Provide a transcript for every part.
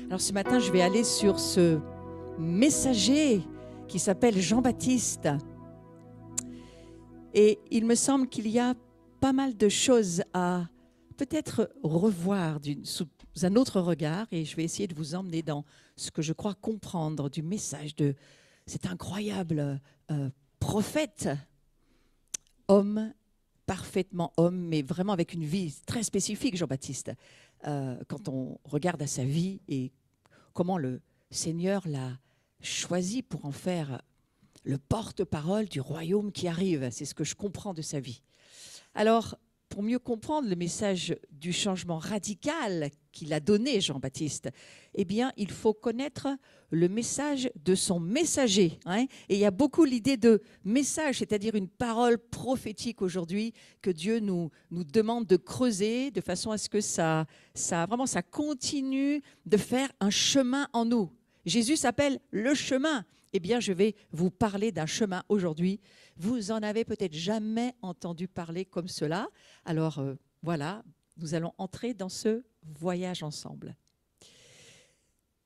Alors ce matin, je vais aller sur ce messager qui s'appelle Jean-Baptiste. Et il me semble qu'il y a pas mal de choses à peut-être revoir sous un autre regard. Et je vais essayer de vous emmener dans ce que je crois comprendre du message de cet incroyable prophète, homme, parfaitement homme, mais vraiment avec une vie très spécifique, Jean-Baptiste. Quand on regarde à sa vie et comment le Seigneur l'a choisi pour en faire le porte-parole du royaume qui arrive. C'est ce que je comprends de sa vie. Alors, pour mieux comprendre le message du changement radical qu'il a donné, Jean-Baptiste, eh bien, il faut connaître le message de son messager. Et il y a beaucoup l'idée de message, c'est-à-dire une parole prophétique aujourd'hui que Dieu nous demande de creuser de façon à ce que ça continue de faire un chemin en nous. Jésus s'appelle le chemin. Eh bien, je vais vous parler d'un chemin aujourd'hui. Vous en avez peut-être jamais entendu parler comme cela. Alors voilà, nous allons entrer dans ce voyage ensemble.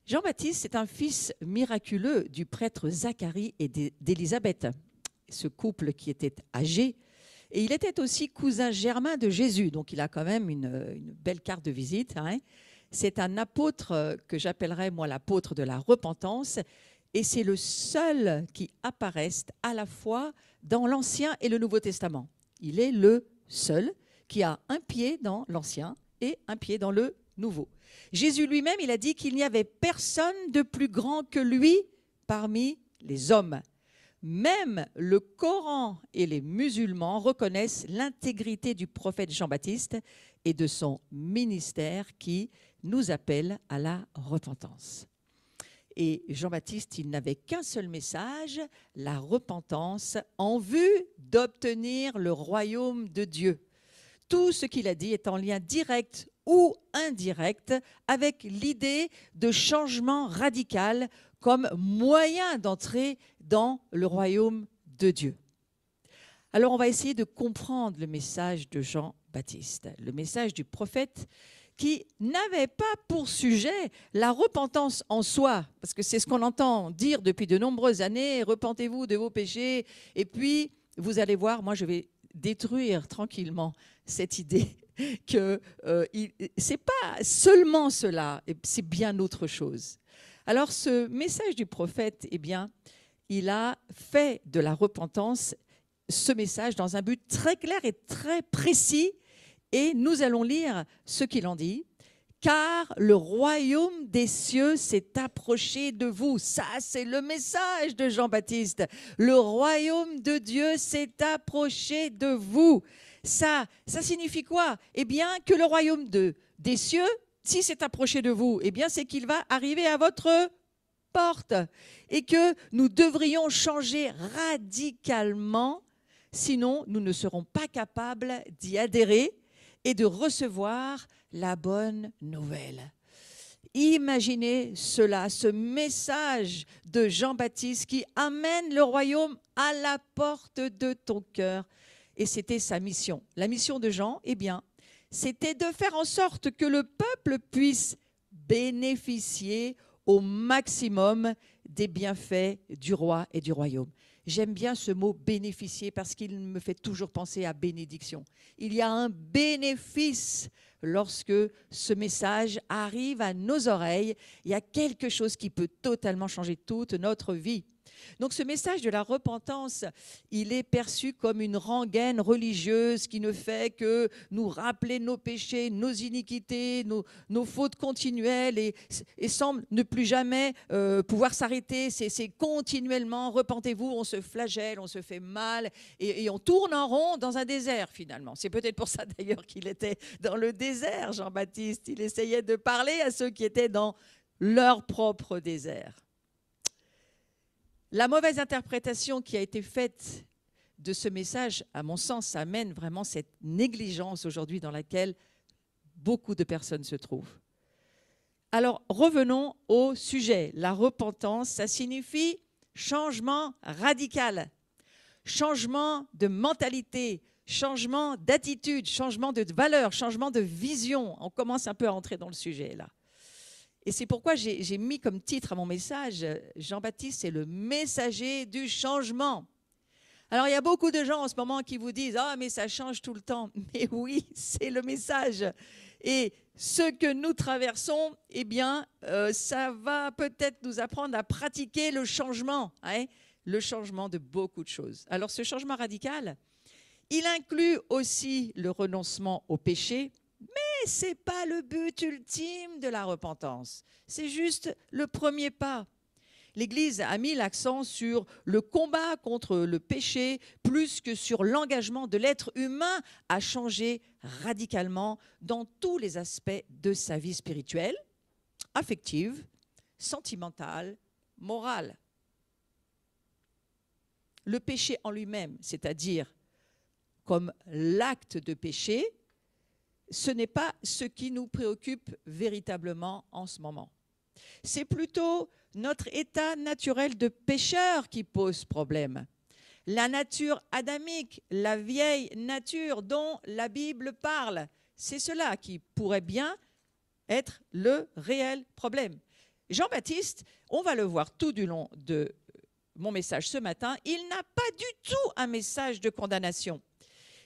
Jean-Baptiste est un fils miraculeux du prêtre Zacharie et d'Élisabeth, ce couple qui était âgé. Et il était aussi cousin germain de Jésus, donc il a quand même une belle carte de visite. C'est un apôtre que j'appellerais, moi, l'apôtre de la repentance. Et c'est le seul qui apparaisse à la fois dans l'Ancien et le Nouveau Testament. Il est le seul qui a un pied dans l'Ancien et un pied dans le Nouveau. Jésus lui-même, il a dit qu'il n'y avait personne de plus grand que lui parmi les hommes. Même le Coran et les musulmans reconnaissent l'intégrité du prophète Jean-Baptiste et de son ministère qui nous appelle à la repentance. Et Jean-Baptiste, il n'avait qu'un seul message, la repentance, en vue d'obtenir le royaume de Dieu. Tout ce qu'il a dit est en lien direct ou indirect avec l'idée de changement radical comme moyen d'entrer dans le royaume de Dieu. Alors, on va essayer de comprendre le message de Jean-Baptiste, le message du prophète qui n'avait pas pour sujet la repentance en soi, parce que c'est ce qu'on entend dire depuis de nombreuses années, repentez-vous de vos péchés, et puis vous allez voir, moi je vais détruire tranquillement cette idée que c'est pas seulement cela, c'est bien autre chose. Alors ce message du prophète, eh bien, il a fait de la repentance ce message dans un but très clair et très précis. Et nous allons lire ce qu'il en dit. « Car le royaume des cieux s'est approché de vous. » Ça, c'est le message de Jean-Baptiste. Le royaume de Dieu s'est approché de vous. Ça signifie quoi? Eh bien, que le royaume des cieux, si c'est approché de vous, eh bien, c'est qu'il va arriver à votre porte. Et que nous devrions changer radicalement, sinon nous ne serons pas capables d'y adhérer et de recevoir la bonne nouvelle. Imaginez cela, ce message de Jean-Baptiste qui amène le royaume à la porte de ton cœur. Et c'était sa mission. La mission de Jean, eh bien, c'était de faire en sorte que le peuple puisse bénéficier au maximum des bienfaits du roi et du royaume. J'aime bien ce mot « bénéficier » parce qu'il me fait toujours penser à bénédiction. Il y a un bénéfice lorsque ce message arrive à nos oreilles. Il y a quelque chose qui peut totalement changer toute notre vie. Donc ce message de la repentance, il est perçu comme une rengaine religieuse qui ne fait que nous rappeler nos péchés, nos iniquités, nos fautes continuelles et semble ne plus jamais pouvoir s'arrêter. C'est continuellement, repentez-vous, on se flagelle, on se fait mal et on tourne en rond dans un désert finalement. C'est peut-être pour ça d'ailleurs qu'il était dans le désert, Jean-Baptiste. Il essayait de parler à ceux qui étaient dans leur propre désert. La mauvaise interprétation qui a été faite de ce message, à mon sens, amène vraiment cette négligence aujourd'hui dans laquelle beaucoup de personnes se trouvent. Alors, revenons au sujet. La repentance, ça signifie changement radical, changement de mentalité, changement d'attitude, changement de valeur, changement de vision. On commence un peu à entrer dans le sujet là. Et c'est pourquoi j'ai mis comme titre à mon message, Jean-Baptiste, c'est le messager du changement. Alors, il y a beaucoup de gens en ce moment qui vous disent « Ah, mais ça change tout le temps. » Mais oui, c'est le message. Et ce que nous traversons, eh bien, ça va peut-être nous apprendre à pratiquer le changement, hein, le changement de beaucoup de choses. Alors, ce changement radical, il inclut aussi le renoncement au péché, mais ce n'est pas le but ultime de la repentance. C'est juste le premier pas. L'Église a mis l'accent sur le combat contre le péché plus que sur l'engagement de l'être humain à changer radicalement dans tous les aspects de sa vie spirituelle, affective, sentimentale, morale. Le péché en lui-même, c'est-à-dire comme l'acte de péché, ce n'est pas ce qui nous préoccupe véritablement en ce moment. C'est plutôt notre état naturel de pécheur qui pose problème. La nature adamique, la vieille nature dont la Bible parle, c'est cela qui pourrait bien être le réel problème. Jean-Baptiste, on va le voir tout du long de mon message ce matin, il n'a pas du tout un message de condamnation,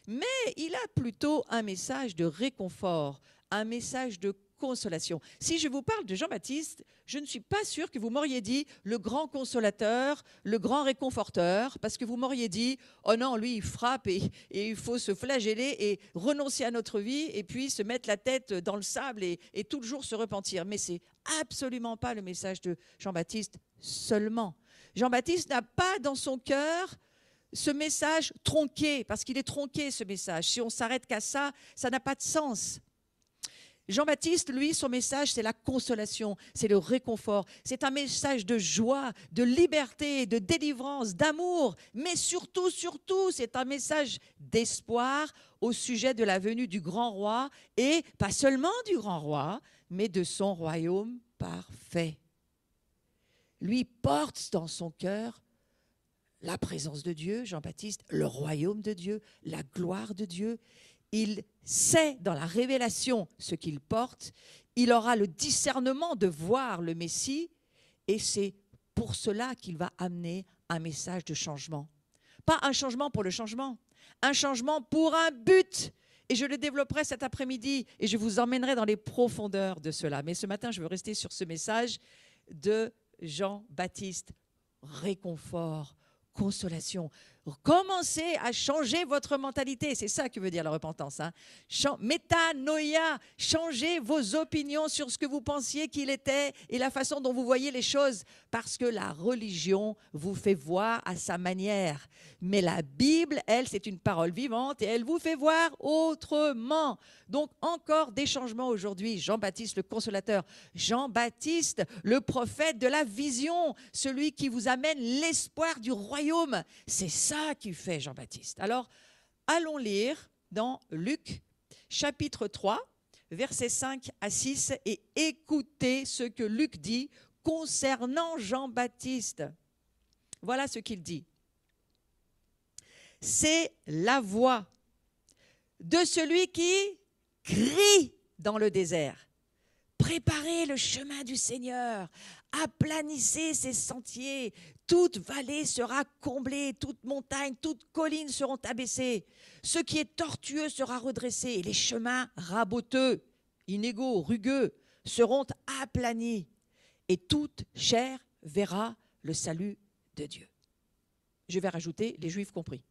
mais il a plutôt un message de réconfort, un message de consolation. Si je vous parle de Jean-Baptiste, je ne suis pas sûre que vous m'auriez dit le grand consolateur, le grand réconforteur, parce que vous m'auriez dit « Oh non, lui, il frappe et il faut se flageller et renoncer à notre vie et puis se mettre la tête dans le sable et tout le jour se repentir. » Mais ce n'est absolument pas le message de Jean-Baptiste seulement. Jean-Baptiste n'a pas dans son cœur ce message tronqué, parce qu'il est tronqué ce message. Si on s'arrête qu'à ça, ça n'a pas de sens. Jean-Baptiste, lui, son message, c'est la consolation, c'est le réconfort. C'est un message de joie, de liberté, de délivrance, d'amour. Mais surtout, c'est un message d'espoir au sujet de la venue du grand roi. Et pas seulement du grand roi, mais de son royaume parfait. Lui porte dans son cœur la présence de Dieu, Jean-Baptiste, le royaume de Dieu, la gloire de Dieu. Il sait dans la révélation ce qu'il porte, il aura le discernement de voir le Messie et c'est pour cela qu'il va amener un message de changement. Pas un changement pour le changement, un changement pour un but. Et je le développerai cet après-midi et je vous emmènerai dans les profondeurs de cela. Mais ce matin, je veux rester sur ce message de Jean-Baptiste. Réconfort, consolation. Commencez à changer votre mentalité. C'est ça que veut dire la repentance. Hein. Métanoïa, changez vos opinions sur ce que vous pensiez qu'il était et la façon dont vous voyez les choses. Parce que la religion vous fait voir à sa manière. Mais la Bible, elle, c'est une parole vivante et elle vous fait voir autrement. Donc, encore des changements aujourd'hui. Jean-Baptiste, le consolateur. Jean-Baptiste, le prophète de la vision. Celui qui vous amène l'espoir du royaume. C'est ça qui fait Jean-Baptiste. Alors, allons lire dans Luc, chapitre 3, versets 5 à 6, et écoutez ce que Luc dit concernant Jean-Baptiste. Voilà ce qu'il dit. C'est la voix de celui qui crie dans le désert. Préparez le chemin du Seigneur, aplanissez ses sentiers, toute vallée sera comblée, toute montagne, toute colline seront abaissées. Ce qui est tortueux sera redressé et les chemins raboteux, inégaux, rugueux seront aplanis et toute chair verra le salut de Dieu. Je vais rajouter les Juifs compris.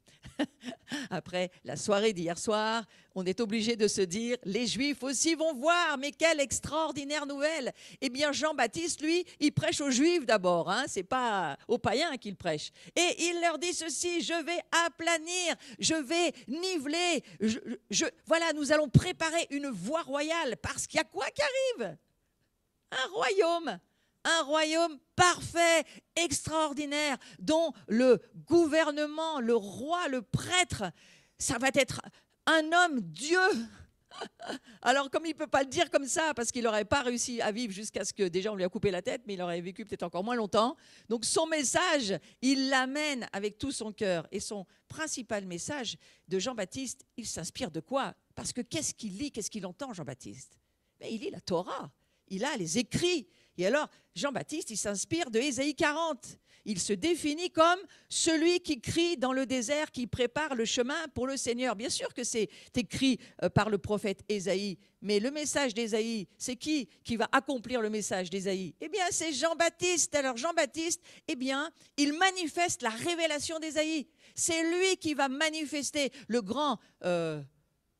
Après la soirée d'hier soir, on est obligé de se dire, les Juifs aussi vont voir, mais quelle extraordinaire nouvelle. Eh bien, Jean-Baptiste, lui, il prêche aux Juifs d'abord, hein, c'est pas aux païens qu'il prêche. Et il leur dit ceci, je vais aplanir, je vais niveler, voilà, nous allons préparer une voie royale, parce qu'il y a quoi qui arrive? Un royaume parfait, extraordinaire, dont le gouvernement, le roi, le prêtre, ça va être un homme Dieu. Alors, comme il ne peut pas le dire comme ça, parce qu'il n'aurait pas réussi à vivre jusqu'à ce que déjà on lui a coupé la tête, mais il aurait vécu peut-être encore moins longtemps. Donc, son message, il l'amène avec tout son cœur. Et son principal message de Jean-Baptiste, il s'inspire de quoi? Parce que qu'est-ce qu'il lit, qu'est-ce qu'il entend, Jean-Baptiste? Mais il lit la Torah, il a les écrits. Et alors, Jean-Baptiste, il s'inspire de Ésaïe 40. Il se définit comme celui qui crie dans le désert, qui prépare le chemin pour le Seigneur. Bien sûr que c'est écrit par le prophète Ésaïe, mais le message d'Ésaïe, c'est qui va accomplir le message d'Ésaïe? Eh bien, c'est Jean-Baptiste. Alors Jean-Baptiste, eh bien, il manifeste la révélation d'Ésaïe. C'est lui qui va manifester le grand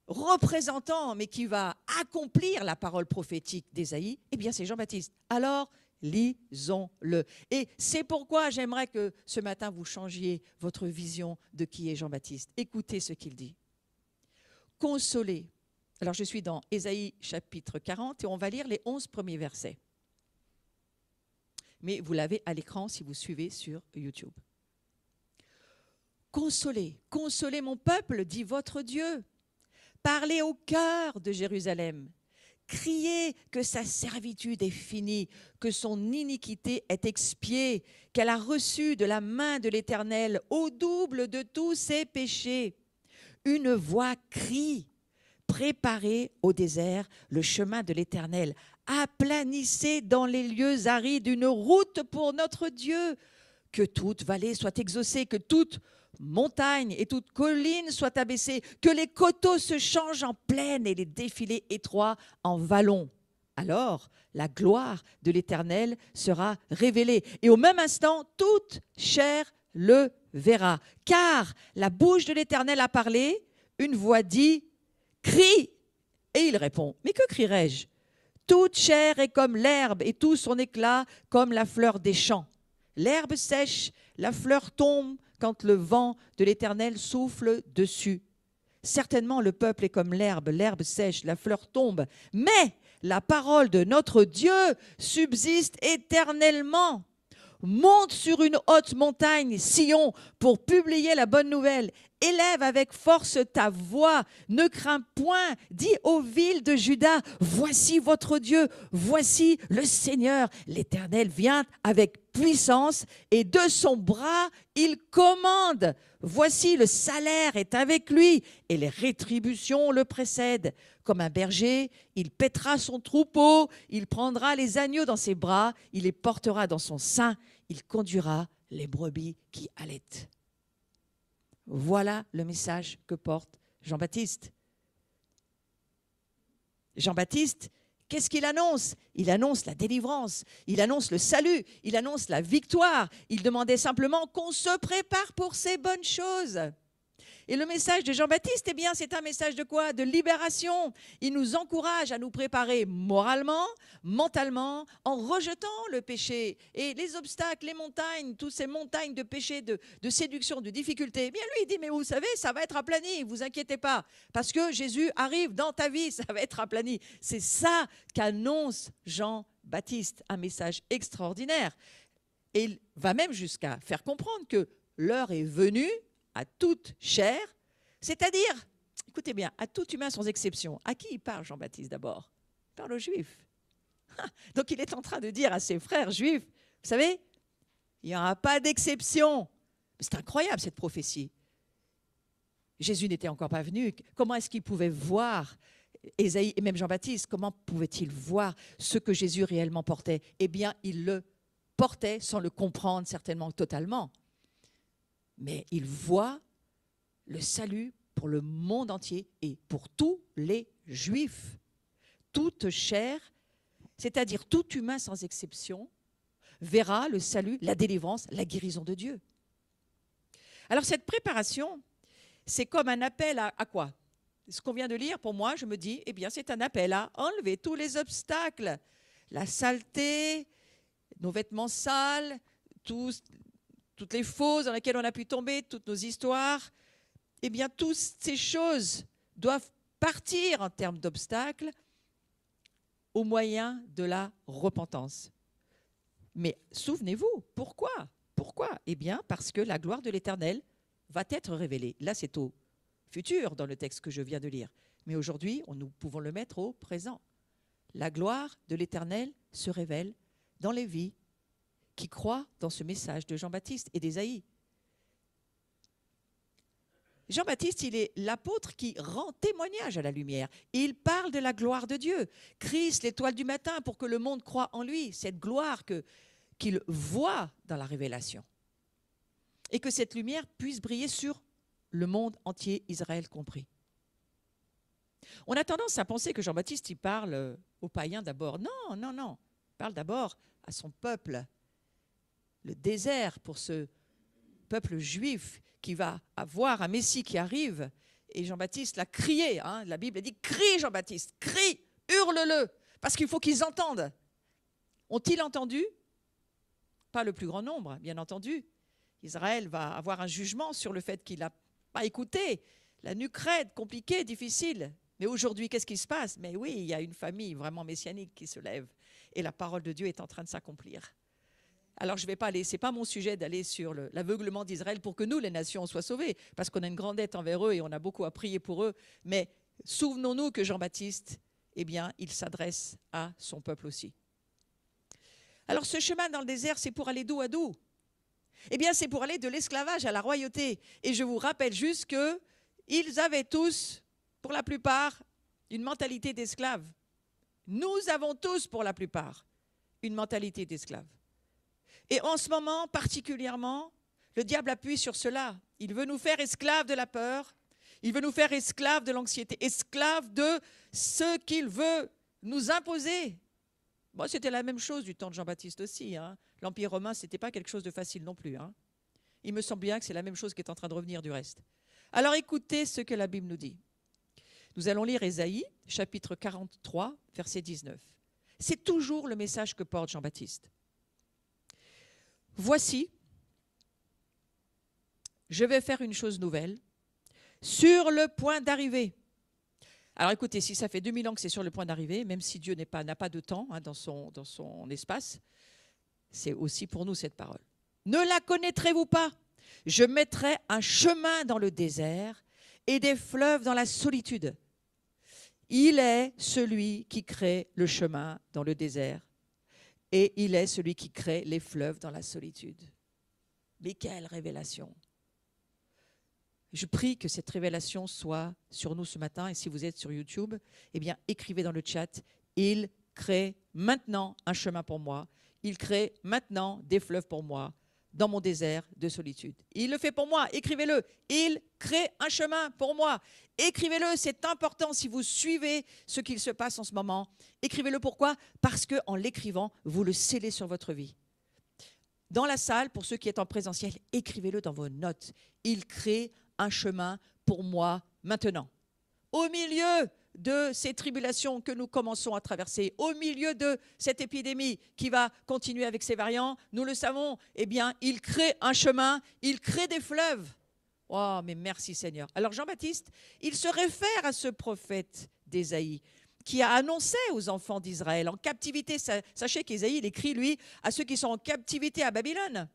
représentant, mais qui va accomplir la parole prophétique d'Ésaïe. Eh bien, c'est Jean-Baptiste. Alors, lisons-le. Et c'est pourquoi j'aimerais que ce matin, vous changiez votre vision de qui est Jean-Baptiste. Écoutez ce qu'il dit. Consolez. Alors, je suis dans Ésaïe chapitre 40 et on va lire les 11 premiers versets. Mais vous l'avez à l'écran si vous suivez sur YouTube. Consolez, consolez mon peuple, dit votre Dieu. Parlez au cœur de Jérusalem. Criez que sa servitude est finie, que son iniquité est expiée, qu'elle a reçu de la main de l'Éternel au double de tous ses péchés. Une voix crie, préparez au désert le chemin de l'Éternel, aplanissez dans les lieux arides une route pour notre Dieu, que toute vallée soit exaucée, que toute montagne et toute colline soient abaissées, que les coteaux se changent en plaine et les défilés étroits en vallons. Alors la gloire de l'Éternel sera révélée. Et au même instant, toute chair le verra. Car la bouche de l'Éternel a parlé, une voix dit « Crie !» Et il répond « Mais que crierai-je ? Toute chair est comme l'herbe et tout son éclat comme la fleur des champs. L'herbe sèche, la fleur tombe, quand le vent de l'Éternel souffle dessus. Certainement, le peuple est comme l'herbe sèche, la fleur tombe. Mais la parole de notre Dieu subsiste éternellement. Monte sur une haute montagne, Sion, pour publier la bonne nouvelle. Élève avec force ta voix, ne crains point, dis aux villes de Juda, voici votre Dieu, voici le Seigneur. L'Éternel vient avec puissance et de son bras il commande. Voici le salaire est avec lui et les rétributions le précèdent. Comme un berger, il paîtra son troupeau, il prendra les agneaux dans ses bras, il les portera dans son sein, il conduira les brebis qui allaitent. Voilà le message que porte Jean-Baptiste. Jean-Baptiste, qu'est-ce qu'il annonce? Il annonce la délivrance, il annonce le salut, il annonce la victoire. Il demandait simplement qu'on se prépare pour ces bonnes choses. Et le message de Jean-Baptiste, eh bien, c'est un message de quoi? De libération. Il nous encourage à nous préparer moralement, mentalement, en rejetant le péché et les obstacles, les montagnes, toutes ces montagnes de péché, de séduction, de difficultés. Eh bien, lui, il dit, mais vous savez, ça va être aplani, vous inquiétez pas, parce que Jésus arrive dans ta vie, ça va être aplani. C'est ça qu'annonce Jean-Baptiste, un message extraordinaire. Et il va même jusqu'à faire comprendre que l'heure est venue à toute chair, c'est-à-dire, écoutez bien, à tout humain sans exception. À qui il parle, Jean-Baptiste, d'abord? Il parle aux Juifs. Donc il est en train de dire à ses frères juifs, vous savez, il n'y aura pas d'exception. C'est incroyable cette prophétie. Jésus n'était encore pas venu. Comment est-ce qu'il pouvait voir Ésaïe et même Jean-Baptiste? Comment pouvait-il voir ce que Jésus réellement portait? Eh bien, il le portait sans le comprendre certainement totalement. Mais il voit le salut pour le monde entier et pour tous les Juifs. Toute chair, c'est-à-dire tout humain sans exception, verra le salut, la délivrance, la guérison de Dieu. Alors cette préparation, c'est comme un appel à quoi? Ce qu'on vient de lire, pour moi, je me dis, eh bien, c'est un appel à enlever tous les obstacles, la saleté, nos vêtements sales, toutes les fosses dans lesquelles on a pu tomber, toutes nos histoires, eh bien, toutes ces choses doivent partir en termes d'obstacles au moyen de la repentance. Mais souvenez-vous, pourquoi? Pourquoi? Eh bien, parce que la gloire de l'Éternel va être révélée. Là, c'est au futur dans le texte que je viens de lire. Mais aujourd'hui, nous pouvons le mettre au présent. La gloire de l'Éternel se révèle dans les vies qui croient dans ce message de Jean-Baptiste et d'Ésaïe. Jean-Baptiste, il est l'apôtre qui rend témoignage à la lumière. Il parle de la gloire de Dieu. Christ, l'étoile du matin, pour que le monde croie en lui. Cette gloire qu'il voit dans la révélation. Et que cette lumière puisse briller sur le monde entier, Israël compris. On a tendance à penser que Jean-Baptiste, il parle aux païens d'abord. Non, non, non. Il parle d'abord à son peuple. Le désert pour ce peuple juif qui va avoir un Messie qui arrive. Et Jean-Baptiste l'a crié. Hein. La Bible dit, crie Jean-Baptiste, crie, hurle-le, parce qu'il faut qu'ils entendent. Ont-ils entendu? Pas le plus grand nombre, bien entendu. Israël va avoir un jugement sur le fait qu'il n'a pas écouté. La nuque raide, compliquée, difficile. Mais aujourd'hui, qu'est-ce qui se passe? Mais oui, il y a une famille vraiment messianique qui se lève. Et la parole de Dieu est en train de s'accomplir. Alors, je ne vais pas aller, ce n'est pas mon sujet d'aller sur l'aveuglement d'Israël pour que nous, les nations, soient sauvées, parce qu'on a une grande dette envers eux et on a beaucoup à prier pour eux. Mais souvenons-nous que Jean-Baptiste, eh bien, il s'adresse à son peuple aussi. Alors, ce chemin dans le désert, c'est pour aller d'où à d'où? Eh bien, c'est pour aller de l'esclavage à la royauté. Et je vous rappelle juste qu'ils avaient tous, pour la plupart, une mentalité d'esclave. Nous avons tous, pour la plupart, une mentalité d'esclave. Et en ce moment, particulièrement, le diable appuie sur cela. Il veut nous faire esclaves de la peur. Il veut nous faire esclaves de l'anxiété, esclaves de ce qu'il veut nous imposer. Bon, c'était la même chose du temps de Jean-Baptiste aussi. Hein. L'Empire romain, ce n'était pas quelque chose de facile non plus. Hein. Il me semble bien que c'est la même chose qui est en train de revenir du reste. Alors écoutez ce que la Bible nous dit. Nous allons lire Ésaïe, chapitre 43, verset 19. C'est toujours le message que porte Jean-Baptiste. Voici, je vais faire une chose nouvelle, sur le point d'arriver. Alors écoutez, si ça fait 2000 ans que c'est sur le point d'arriver, même si Dieu n'a pas de temps hein, dans son espace, c'est aussi pour nous cette parole. Ne la connaîtrez-vous pas? Je mettrai un chemin dans le désert et des fleuves dans la solitude. Il est celui qui crée le chemin dans le désert. Et il est celui qui crée les fleuves dans la solitude. Mais quelle révélation! Je prie que cette révélation soit sur nous ce matin. Et si vous êtes sur YouTube, eh bien, écrivez dans le chat. Il crée maintenant un chemin pour moi. Il crée maintenant des fleuves pour moi dans mon désert de solitude. Il le fait pour moi. Écrivez-le. Il crée un chemin pour moi. Écrivez-le, c'est important si vous suivez ce qu'il se passe en ce moment. Écrivez-le, pourquoi? Parce qu'en l'écrivant, vous le scellez sur votre vie. Dans la salle, pour ceux qui sont en présentiel, écrivez-le dans vos notes. Il crée un chemin pour moi maintenant. Au milieu de ces tribulations que nous commençons à traverser, au milieu de cette épidémie qui va continuer avec ses variants, nous le savons, eh bien, il crée un chemin, il crée des fleuves. Oh, mais merci Seigneur. Alors Jean-Baptiste, il se réfère à ce prophète d'Ésaïe qui a annoncé aux enfants d'Israël en captivité. Sachez qu'Ésaïe, il écrit, lui, à ceux qui sont en captivité à Babylone.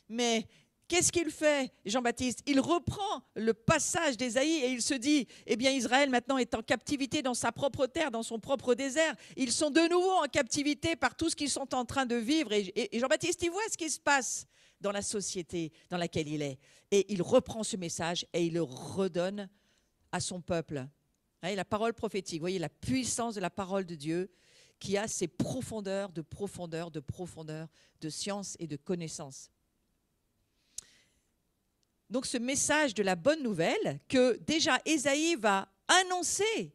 Mais qu'est-ce qu'il fait, Jean-Baptiste? Il reprend le passage d'Ésaïe et il se dit, eh bien Israël maintenant est en captivité dans sa propre terre, dans son propre désert. Ils sont de nouveau en captivité par tout ce qu'ils sont en train de vivre. Et Jean-Baptiste, il voit ce qui se passe dans la société dans laquelle il est. Et il reprend ce message et il le redonne à son peuple. Et la parole prophétique, vous voyez la puissance de la parole de Dieu qui a ces profondeurs de profondeur, de profondeur, de science et de connaissance. Donc ce message de la bonne nouvelle que déjà Ésaïe va annoncer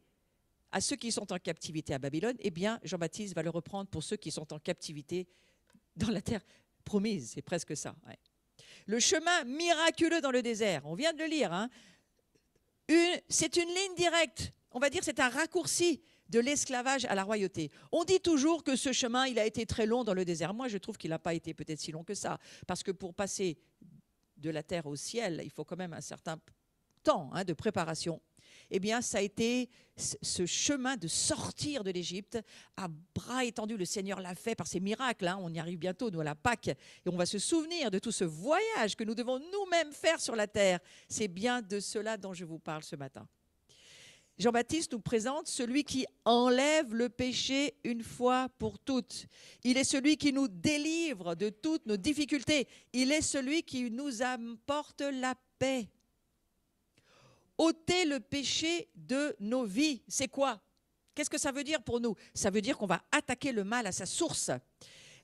à ceux qui sont en captivité à Babylone, eh bien Jean-Baptiste va le reprendre pour ceux qui sont en captivité dans la terre promise, c'est presque ça. Ouais. Le chemin miraculeux dans le désert, on vient de le lire, hein. C'est une ligne directe, on va dire c'est un raccourci de l'esclavage à la royauté. On dit toujours que ce chemin, il a été très long dans le désert. Moi, je trouve qu'il n'a pas été peut-être si long que ça, parce que pour passer de la terre au ciel, il faut quand même un certain temps hein, de préparation. Eh bien, ça a été ce chemin de sortir de l'Égypte à bras étendus. Le Seigneur l'a fait par ses miracles. Hein. On y arrive bientôt, nous, à la Pâque. Et on va se souvenir de tout ce voyage que nous devons nous-mêmes faire sur la terre. C'est bien de cela dont je vous parle ce matin. Jean-Baptiste nous présente celui qui enlève le péché une fois pour toutes. Il est celui qui nous délivre de toutes nos difficultés. Il est celui qui nous apporte la paix. ôter le péché de nos vies. C'est quoi? Qu'est-ce que ça veut dire pour nous? Ça veut dire qu'on va attaquer le mal à sa source.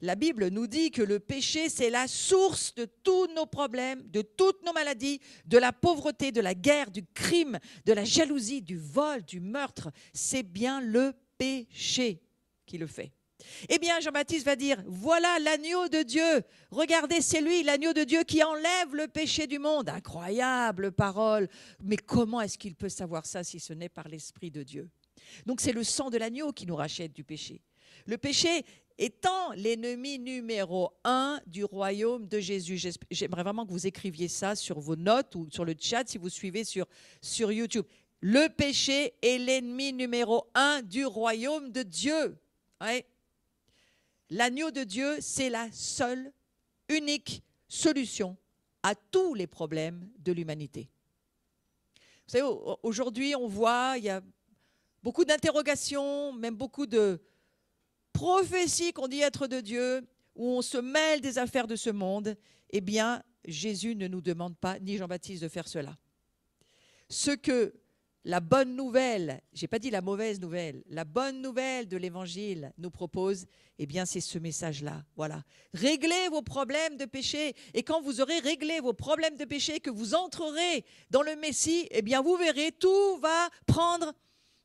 La Bible nous dit que le péché, c'est la source de tous nos problèmes, de toutes nos maladies, de la pauvreté, de la guerre, du crime, de la jalousie, du vol, du meurtre. C'est bien le péché qui le fait. Eh bien, Jean-Baptiste va dire, voilà l'agneau de Dieu. Regardez, c'est lui, l'agneau de Dieu qui enlève le péché du monde. Incroyable parole. Mais comment est-ce qu'il peut savoir ça si ce n'est par l'Esprit de Dieu? Donc, c'est le sang de l'agneau qui nous rachète du péché. Le péché étant l'ennemi numéro 1 du royaume de Jésus. J'aimerais vraiment que vous écriviez ça sur vos notes ou sur le chat si vous suivez sur YouTube. Le péché est l'ennemi numéro 1 du royaume de Dieu. Ouais. L'agneau de Dieu, c'est la seule, unique solution à tous les problèmes de l'humanité. Vous savez, aujourd'hui, on voit, il y a beaucoup d'interrogations, même beaucoup de prophéties qu'on dit être de Dieu, où on se mêle des affaires de ce monde. Eh bien, Jésus ne nous demande pas, ni Jean-Baptiste, de faire cela. Ce que la bonne nouvelle, je n'ai pas dit la mauvaise nouvelle, la bonne nouvelle de l'Évangile nous propose, eh bien, c'est ce message-là. Voilà. Réglez vos problèmes de péché. Et quand vous aurez réglé vos problèmes de péché, que vous entrerez dans le Messie, eh bien, vous verrez, tout va prendre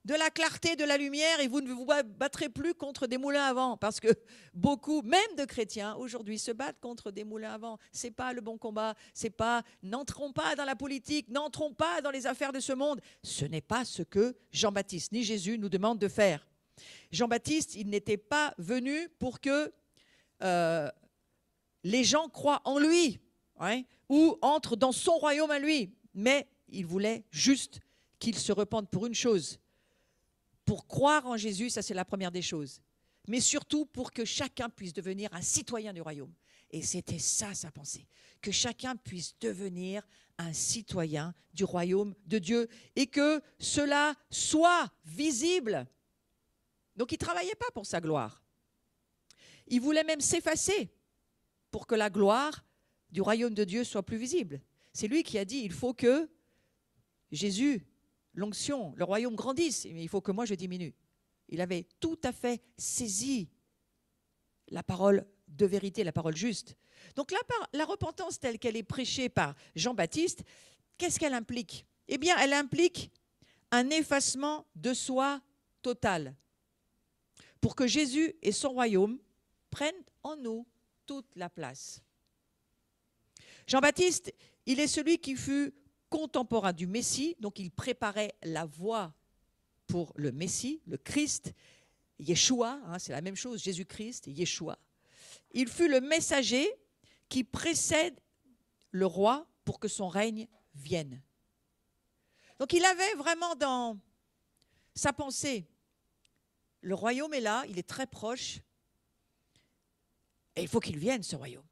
de la clarté, de la lumière, et vous ne vous battrez plus contre des moulins à vent, parce que beaucoup, même de chrétiens, aujourd'hui, se battent contre des moulins à vent. Ce n'est pas le bon combat, c'est pas, n'entrons pas dans la politique, n'entrons pas dans les affaires de ce monde. Ce n'est pas ce que Jean-Baptiste ni Jésus nous demandent de faire. Jean-Baptiste, il n'était pas venu pour que les gens croient en lui, hein, ou entrent dans son royaume à lui, mais il voulait juste qu'ils se repentent pour une chose. Pour croire en Jésus, ça c'est la première des choses. Mais surtout pour que chacun puisse devenir un citoyen du royaume. Et c'était ça sa pensée. Que chacun puisse devenir un citoyen du royaume de Dieu. Et que cela soit visible. Donc il ne travaillait pas pour sa gloire. Il voulait même s'effacer pour que la gloire du royaume de Dieu soit plus visible. C'est lui qui a dit, il faut que Jésus, l'onction, le royaume grandisse, mais il faut que moi je diminue. Il avait tout à fait saisi la parole de vérité, la parole juste. Donc la repentance telle qu'elle est prêchée par Jean-Baptiste, qu'est-ce qu'elle implique? Eh bien, elle implique un effacement de soi total pour que Jésus et son royaume prennent en nous toute la place. Jean-Baptiste, il est celui qui fut contemporain du Messie, donc il préparait la voie pour le Messie, le Christ, Yeshua, hein, c'est la même chose, Jésus-Christ, Yeshua. Il fut le messager qui précède le roi pour que son règne vienne. Donc il avait vraiment dans sa pensée, le royaume est là, il est très proche, et il faut qu'il vienne ce royaume.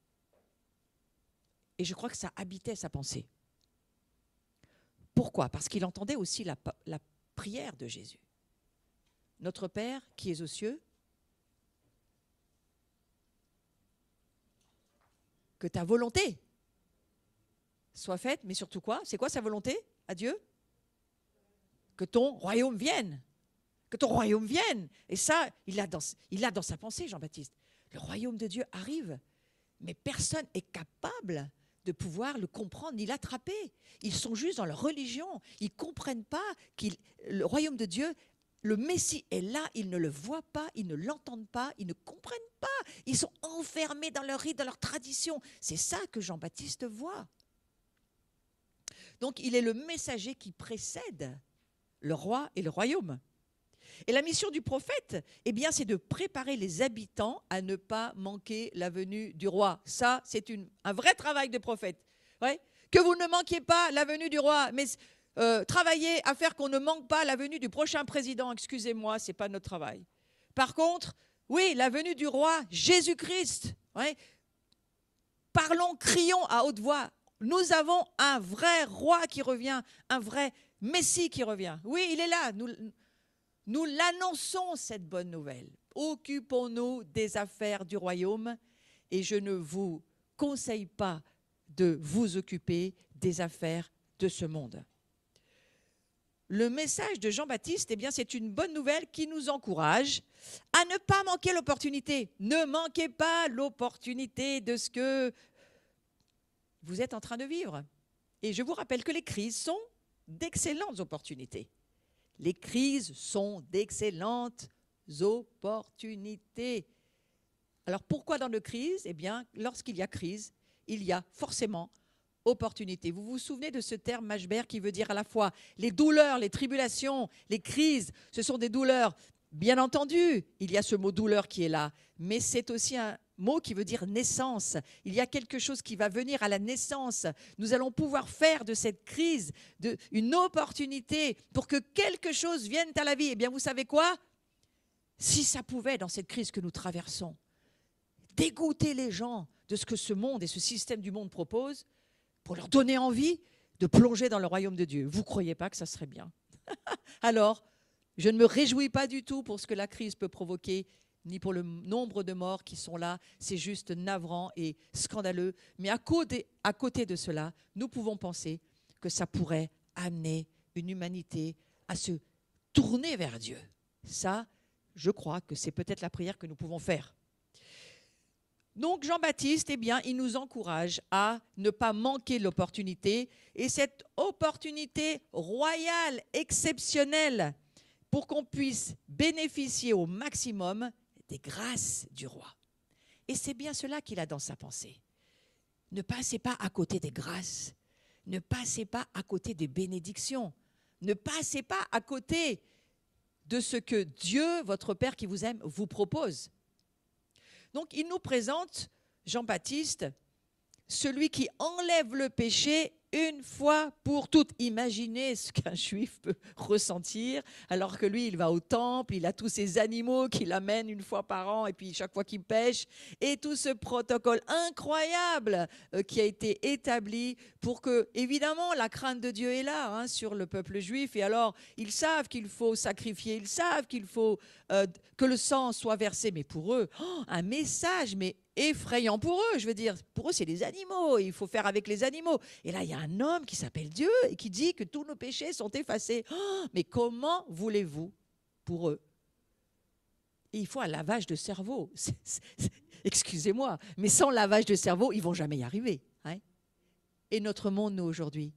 Et je crois que ça habitait sa pensée. Pourquoi? Parce qu'il entendait aussi la prière de Jésus. Notre Père qui es aux cieux, que ta volonté soit faite, mais surtout quoi? C'est quoi sa volonté à Dieu? Que ton royaume vienne. Que ton royaume vienne. Et ça, il a dans sa pensée, Jean-Baptiste. Le royaume de Dieu arrive, mais personne n'est capable de pouvoir le comprendre ni l'attraper. Ils sont juste dans leur religion. Ils ne comprennent pas que le royaume de Dieu, le Messie est là, ils ne le voient pas, ils ne l'entendent pas, ils ne comprennent pas. Ils sont enfermés dans leur rite, dans leur tradition. C'est ça que Jean-Baptiste voit. Donc il est le messager qui précède le roi et le royaume. Et la mission du prophète, eh bien, c'est de préparer les habitants à ne pas manquer la venue du roi. Ça, c'est un vrai travail de prophète. Ouais. Que vous ne manquiez pas la venue du roi, mais travaillez à faire qu'on ne manque pas la venue du prochain président. Excusez-moi, ce n'est pas notre travail. Par contre, oui, la venue du roi Jésus-Christ. Ouais. Parlons, crions à haute voix. Nous avons un vrai roi qui revient, un vrai Messie qui revient. Oui, il est là. Nous l'annonçons, cette bonne nouvelle. Occupons-nous des affaires du royaume et je ne vous conseille pas de vous occuper des affaires de ce monde. le message de Jean-Baptiste, eh bien, c'est une bonne nouvelle qui nous encourage à ne pas manquer l'opportunité. Ne manquez pas l'opportunité de ce que vous êtes en train de vivre. Et je vous rappelle que les crises sont d'excellentes opportunités. Les crises sont d'excellentes opportunités. Alors pourquoi dans nos crises? Eh bien, lorsqu'il y a crise, il y a forcément opportunité. Vous vous souvenez de ce terme Mashber qui veut dire à la fois les douleurs, les tribulations, les crises, ce sont des douleurs. Bien entendu, il y a ce mot douleur qui est là, mais c'est aussi un mot qui veut dire naissance. Il y a quelque chose qui va venir à la naissance. Nous allons pouvoir faire de cette crise une opportunité pour que quelque chose vienne à la vie. Eh bien, vous savez quoi? Si ça pouvait, dans cette crise que nous traversons, dégoûter les gens de ce que ce monde et ce système du monde proposent, pour leur donner envie de plonger dans le royaume de Dieu. Vous ne croyez pas que ça serait bien? Alors, je ne me réjouis pas du tout pour ce que la crise peut provoquer, ni pour le nombre de morts qui sont là. C'est juste navrant et scandaleux. Mais à côté de cela, nous pouvons penser que ça pourrait amener une humanité à se tourner vers Dieu. Ça, je crois que c'est peut-être la prière que nous pouvons faire. Donc Jean-Baptiste, eh bien, il nous encourage à ne pas manquer l'opportunité. Et cette opportunité royale, exceptionnelle, pour qu'on puisse bénéficier au maximum des grâces du roi. Et c'est bien cela qu'il a dans sa pensée. Ne passez pas à côté des grâces. Ne passez pas à côté des bénédictions. Ne passez pas à côté de ce que Dieu, votre Père qui vous aime, vous propose. Donc, il nous présente, Jean-Baptiste, celui qui enlève le péché une fois pour toutes. Imaginez ce qu'un juif peut ressentir, alors que lui, il va au temple, il a tous ces animaux qu'il amène une fois par an, et puis chaque fois qu'il pêche, et tout ce protocole incroyable qui a été établi pour que, évidemment, la crainte de Dieu est là sur le peuple juif, et alors, ils savent qu'il faut sacrifier, ils savent qu'il faut que le sang soit versé, mais pour eux, un message, mais effrayant pour eux, je veux dire, pour eux c'est les animaux, il faut faire avec les animaux. Et là il y a un homme qui s'appelle Dieu et qui dit que tous nos péchés sont effacés. Mais comment voulez-vous pour eux? Et il faut un lavage de cerveau. Excusez-moi, mais sans lavage de cerveau, ils ne vont jamais y arriver. Et notre monde, nous, aujourd'hui,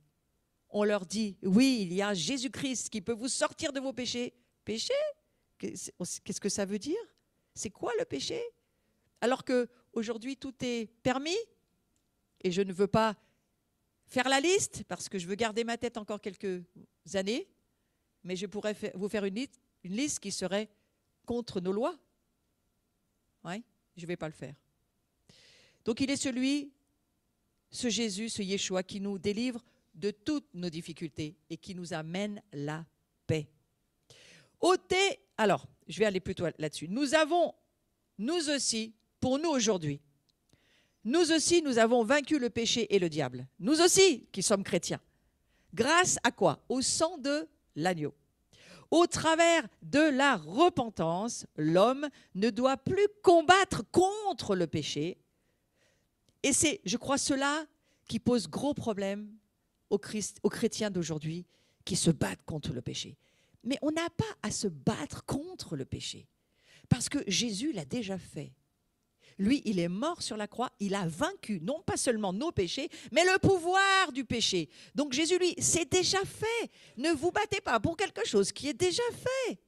on leur dit, oui, il y a Jésus-Christ qui peut vous sortir de vos péchés. Péché? Qu'est-ce que ça veut dire? C'est quoi le péché? Alors qu'aujourd'hui, tout est permis, et je ne veux pas faire la liste, parce que je veux garder ma tête encore quelques années, mais je pourrais vous faire une liste qui serait contre nos lois. Ouais, je ne vais pas le faire. Donc il est ce Jésus, ce Yeshua, qui nous délivre de toutes nos difficultés et qui nous amène la paix. Alors, je vais aller plutôt là-dessus. Nous avons, nous aussi, pour nous aujourd'hui, nous aussi, nous avons vaincu le péché et le diable. Nous aussi, qui sommes chrétiens. Grâce à quoi? Au sang de l'agneau. Au travers de la repentance, l'homme ne doit plus combattre contre le péché. Et c'est, je crois, cela qui pose gros problème aux chrétiens d'aujourd'hui qui se battent contre le péché. Mais on n'a pas à se battre contre le péché. Parce que Jésus l'a déjà fait. Lui, il est mort sur la croix, il a vaincu non pas seulement nos péchés, mais le pouvoir du péché. Donc Jésus, lui, c'est déjà fait. Ne vous battez pas pour quelque chose qui est déjà fait.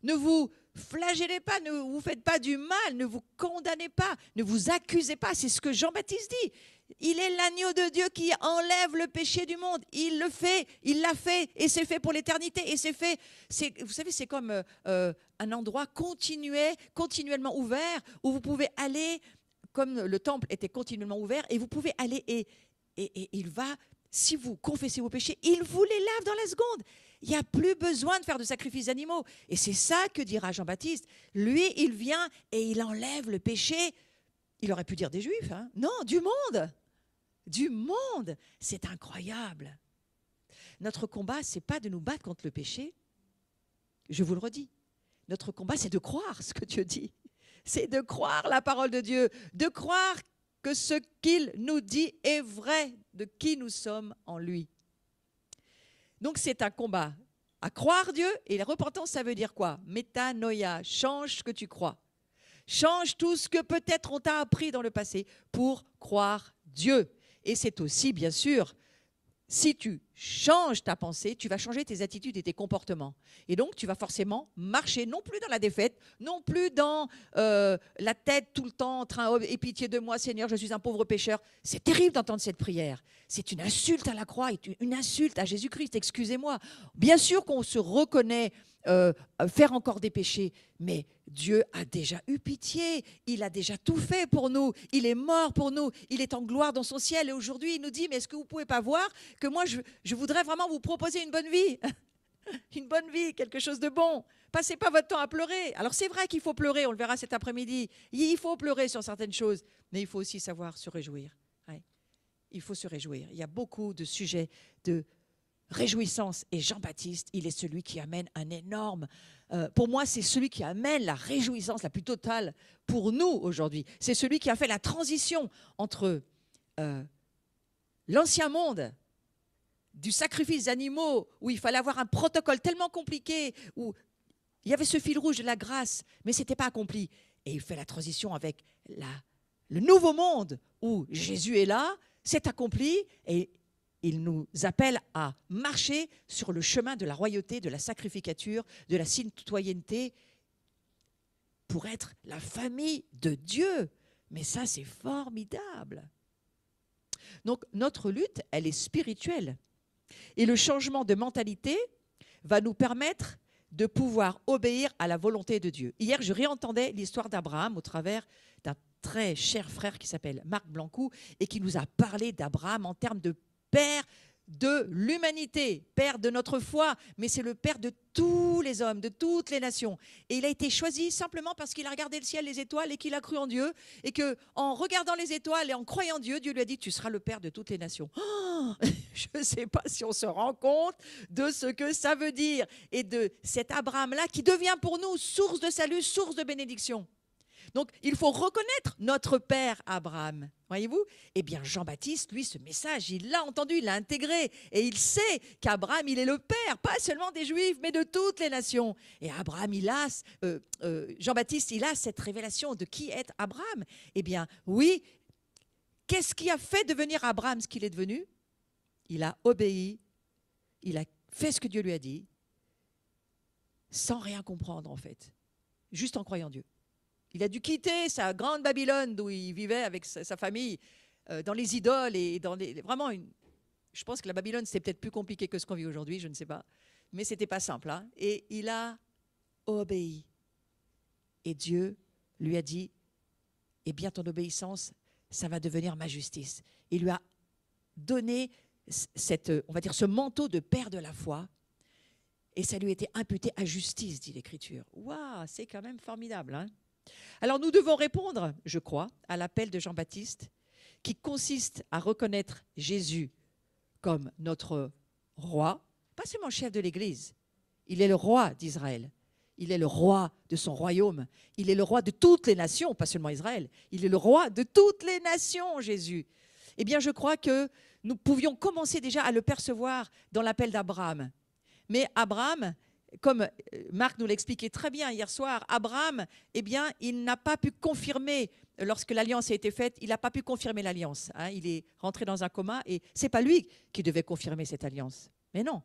Ne vous flagellez pas, ne vous faites pas du mal, ne vous condamnez pas, ne vous accusez pas. C'est ce que Jean-Baptiste dit. Il est l'agneau de Dieu qui enlève le péché du monde. Il le fait, il l'a fait, et c'est fait pour l'éternité. Et c'est fait, vous savez, c'est comme un endroit continuellement ouvert, où vous pouvez aller, comme le temple était continuellement ouvert, et vous pouvez aller, et il va, si vous confessez vos péchés, il vous les lave dans la seconde. Il n'y a plus besoin de faire de sacrifices d'animaux. Et c'est ça que dira Jean-Baptiste. Lui, il vient et il enlève le péché. Il aurait pu dire des Juifs, hein? Non, du monde. Du monde. C'est incroyable. Notre combat, ce n'est pas de nous battre contre le péché. Je vous le redis. Notre combat, c'est de croire ce que Dieu dit. C'est de croire la parole de Dieu, de croire que ce qu'il nous dit est vrai, de qui nous sommes en lui. Donc c'est un combat à croire Dieu, et la repentance, ça veut dire quoi? Métanoïa, change ce que tu crois. Change tout ce que peut-être on t'a appris dans le passé pour croire Dieu. Et c'est aussi, bien sûr, si tu changes ta pensée, tu vas changer tes attitudes et tes comportements. Et donc, tu vas forcément marcher non plus dans la défaite, non plus dans la tête tout le temps en train « Aie pitié de moi, Seigneur, je suis un pauvre pécheur ». C'est terrible d'entendre cette prière. C'est une insulte à la croix, une insulte à Jésus-Christ, excusez-moi. Bien sûr qu'on se reconnaît faire encore des péchés, mais Dieu a déjà eu pitié, il a déjà tout fait pour nous, il est mort pour nous, il est en gloire dans son ciel, et aujourd'hui il nous dit, mais est-ce que vous ne pouvez pas voir que moi je voudrais vraiment vous proposer une bonne vie une bonne vie, quelque chose de bon. Passez pas votre temps à pleurer. Alors c'est vrai qu'il faut pleurer, on le verra cet après-midi, il faut pleurer sur certaines choses, mais il faut aussi savoir se réjouir. Ouais. Il faut se réjouir, il y a beaucoup de sujets de réjouissance, et Jean-Baptiste, il est celui qui amène un énorme... pour moi, c'est celui qui amène la réjouissance la plus totale pour nous aujourd'hui. C'est celui qui a fait la transition entre l'ancien monde, du sacrifice d'animaux, où il fallait avoir un protocole tellement compliqué, où il y avait ce fil rouge de la grâce, mais ce n'était pas accompli. Et il fait la transition avec le nouveau monde, où Jésus est là, c'est accompli, et il nous appelle à marcher sur le chemin de la royauté, de la sacrificature, de la citoyenneté, pour être la famille de Dieu. Mais ça, c'est formidable. Donc, notre lutte, elle est spirituelle. Et le changement de mentalité va nous permettre de pouvoir obéir à la volonté de Dieu. Hier, je réentendais l'histoire d'Abraham au travers d'un très cher frère qui s'appelle Marc Blancou et qui nous a parlé d'Abraham en termes de père de l'humanité, père de notre foi, mais c'est le père de tous les hommes, de toutes les nations. Et il a été choisi simplement parce qu'il a regardé le ciel, les étoiles, et qu'il a cru en Dieu, et qu'en regardant les étoiles et en croyant en Dieu, Dieu lui a dit « Tu seras le père de toutes les nations. Oh » Je ne sais pas si on se rend compte de ce que ça veut dire, et de cet Abraham-là qui devient pour nous source de salut, source de bénédiction. Donc, il faut reconnaître notre père Abraham, voyez-vous? Eh bien, Jean-Baptiste, lui, ce message, il l'a entendu, il l'a intégré, et il sait qu'Abraham, il est le père, pas seulement des Juifs, mais de toutes les nations. Et Abraham, Jean-Baptiste, il a cette révélation de qui est Abraham. Eh bien, oui, qu'est-ce qui a fait devenir Abraham ce qu'il est devenu? Il a obéi, il a fait ce que Dieu lui a dit, sans rien comprendre, en fait, juste en croyant Dieu. Il a dû quitter sa grande Babylone d'où il vivait avec sa famille, dans les idoles et dans vraiment je pense que la Babylone c'était peut-être plus compliqué que ce qu'on vit aujourd'hui, je ne sais pas, mais c'était pas simple. Hein. Et il a obéi. Et Dieu lui a dit, eh bien ton obéissance, ça va devenir ma justice. Il lui a donné on va dire ce manteau de père de la foi. Et ça lui a été imputé à justice, dit l'Écriture. Waouh, c'est quand même formidable, hein? Alors nous devons répondre, je crois, à l'appel de Jean-Baptiste qui consiste à reconnaître Jésus comme notre roi, pas seulement chef de l'Église, il est le roi d'Israël, il est le roi de son royaume, il est le roi de toutes les nations, pas seulement Israël, il est le roi de toutes les nations, Jésus. Eh bien, je crois que nous pouvions commencer déjà à le percevoir dans l'appel d'Abraham. Mais Abraham, comme Marc nous l'expliquait très bien hier soir, Abraham, eh bien, il n'a pas pu confirmer, lorsque l'alliance a été faite, il n'a pas pu confirmer l'alliance. Hein, il est rentré dans un coma et ce n'est pas lui qui devait confirmer cette alliance. Mais non,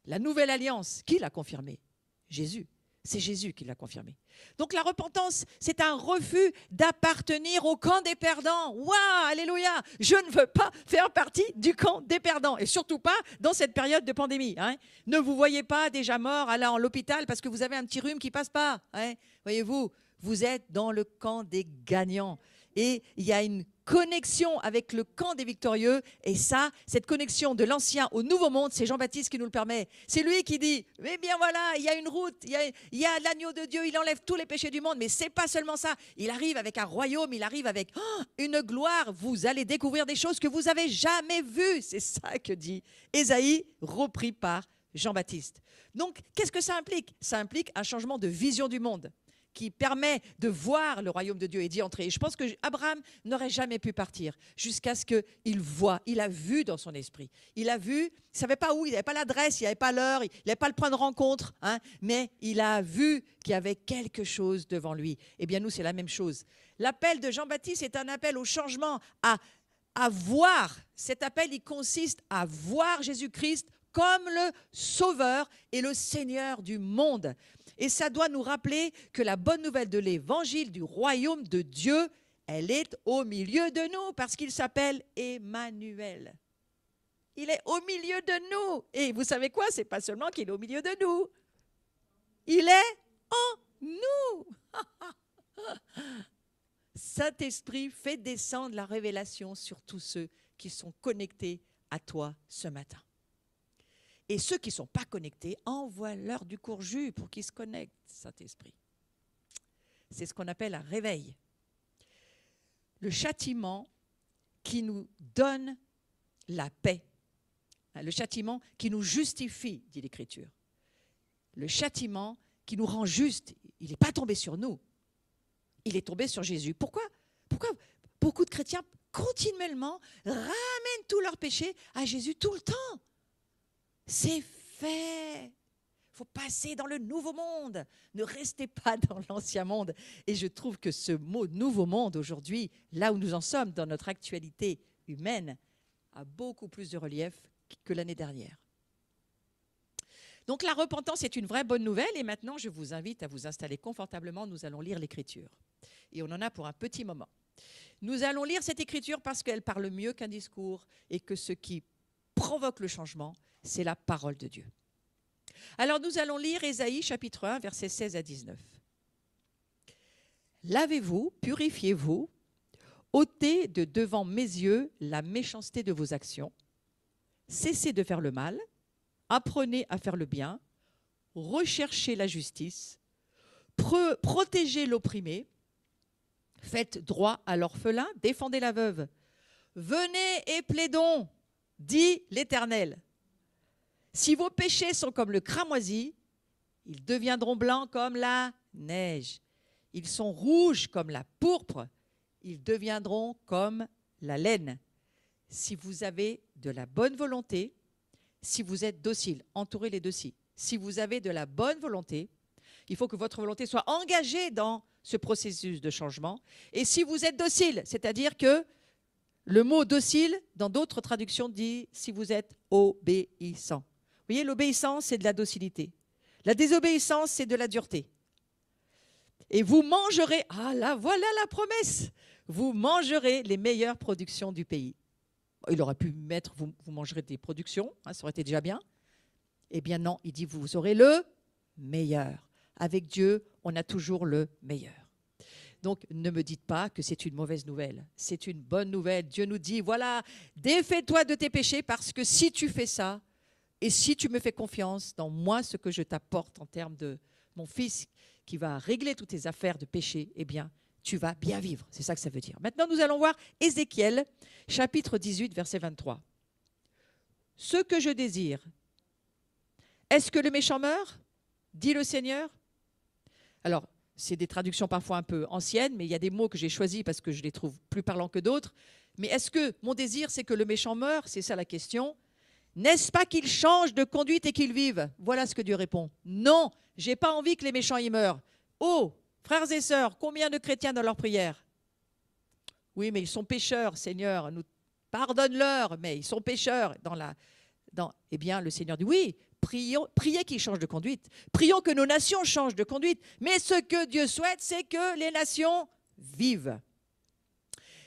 la nouvelle alliance, qui l'a confirmée? Jésus. C'est Jésus qui l'a confirmé. Donc la repentance, c'est un refus d'appartenir au camp des perdants. Waouh, alléluia! Je ne veux pas faire partie du camp des perdants. Et surtout pas dans cette période de pandémie. Hein. Ne vous voyez pas déjà mort à l'hôpital parce que vous avez un petit rhume qui ne passe pas. Hein. Voyez-vous, vous êtes dans le camp des gagnants. Et il y a une connexion avec le camp des victorieux. Et ça, cette connexion de l'ancien au nouveau monde, c'est Jean-Baptiste qui nous le permet. C'est lui qui dit, eh bien voilà, il y a une route, il y a l'agneau de Dieu, il enlève tous les péchés du monde. Mais ce n'est pas seulement ça. Il arrive avec un royaume, il arrive avec une gloire. Vous allez découvrir des choses que vous n'avez jamais vues. C'est ça que dit Ésaïe, repris par Jean-Baptiste. Donc, qu'est-ce que ça implique? Ça implique un changement de vision du monde. qui permet de voir le royaume de Dieu et d'y entrer. Et je pense que Abraham n'aurait jamais pu partir jusqu'à ce qu'il voit. Il a vu dans son esprit. Il a vu, il ne savait pas où, il n'avait pas l'adresse, il n'avait pas l'heure, il n'avait pas le point de rencontre, hein, mais il a vu qu'il y avait quelque chose devant lui. Eh bien, nous, c'est la même chose. L'appel de Jean-Baptiste est un appel au changement, à voir. Cet appel, il consiste à voir Jésus-Christ comme le Sauveur et le Seigneur du monde. Et ça doit nous rappeler que la bonne nouvelle de l'évangile du royaume de Dieu, elle est au milieu de nous parce qu'il s'appelle Emmanuel. Il est au milieu de nous. Et vous savez quoi? C'est pas seulement qu'il est au milieu de nous. Il est en nous. Saint-Esprit, fait descendre la révélation sur tous ceux qui sont connectés à toi ce matin. Et ceux qui ne sont pas connectés, envoie-leur du courjus pour qu'ils se connectent, Saint-Esprit. C'est ce qu'on appelle un réveil. Le châtiment qui nous donne la paix. Le châtiment qui nous justifie, dit l'Écriture. Le châtiment qui nous rend juste. Il n'est pas tombé sur nous. Il est tombé sur Jésus. Pourquoi beaucoup de chrétiens continuellement ramènent tous leurs péchés à Jésus tout le temps? C'est fait. Il faut passer dans le nouveau monde. Ne restez pas dans l'ancien monde. Et je trouve que ce mot « nouveau monde » aujourd'hui, là où nous en sommes dans notre actualité humaine, a beaucoup plus de relief que l'année dernière. Donc la repentance est une vraie bonne nouvelle. Et maintenant, je vous invite à vous installer confortablement. Nous allons lire l'Écriture. Et on en a pour un petit moment. Nous allons lire cette Écriture parce qu'elle parle mieux qu'un discours et que ce qui provoque le changement, c'est la parole de Dieu. Alors nous allons lire Ésaïe chapitre 1, versets 16 à 19. « Lavez-vous, purifiez-vous, ôtez de devant mes yeux la méchanceté de vos actions, cessez de faire le mal, apprenez à faire le bien, recherchez la justice, protégez l'opprimé, faites droit à l'orphelin, défendez la veuve. Venez et plaidons, dit l'Éternel. Si vos péchés sont comme le cramoisi, ils deviendront blancs comme la neige. Ils sont rouges comme la pourpre, ils deviendront comme la laine. Si vous avez de la bonne volonté, si vous êtes docile, entourez les deux si vous avez de la bonne volonté, il faut que votre volonté soit engagée dans ce processus de changement. Et si vous êtes docile, c'est-à-dire que le mot docile, dans d'autres traductions, dit si vous êtes obéissant. Vous voyez, l'obéissance, c'est de la docilité. La désobéissance, c'est de la dureté. Et vous mangerez, ah là, voilà la promesse, vous mangerez les meilleures productions du pays. Il aurait pu mettre, vous mangerez des productions, hein, ça aurait été déjà bien. Eh bien non, il dit, vous aurez le meilleur. Avec Dieu, on a toujours le meilleur. Donc, ne me dites pas que c'est une mauvaise nouvelle. C'est une bonne nouvelle. Dieu nous dit, voilà, défais-toi de tes péchés parce que si tu fais ça, et si tu me fais confiance dans moi, ce que je t'apporte en termes de mon fils qui va régler toutes tes affaires de péché, eh bien, tu vas bien vivre. C'est ça que ça veut dire. Maintenant, nous allons voir Ézéchiel, chapitre 18, verset 23. « Ce que je désire, est-ce que le méchant meurt, dit le Seigneur ?» Alors, c'est des traductions parfois un peu anciennes, mais il y a des mots que j'ai choisis parce que je les trouve plus parlants que d'autres. Mais est-ce que mon désir, c'est que le méchant meure? C'est ça la question. N'est-ce pas qu'il change de conduite et qu'il vive? Voilà ce que Dieu répond. Non, je n'ai pas envie que les méchants y meurent. Oh, frères et sœurs, combien de chrétiens dans leur prière? Oui, mais ils sont pécheurs, Seigneur, nous pardonne-leur, mais ils sont pécheurs. Eh bien, le Seigneur dit oui, priez qu'ils changent de conduite. Prions que nos nations changent de conduite. Mais ce que Dieu souhaite, c'est que les nations vivent.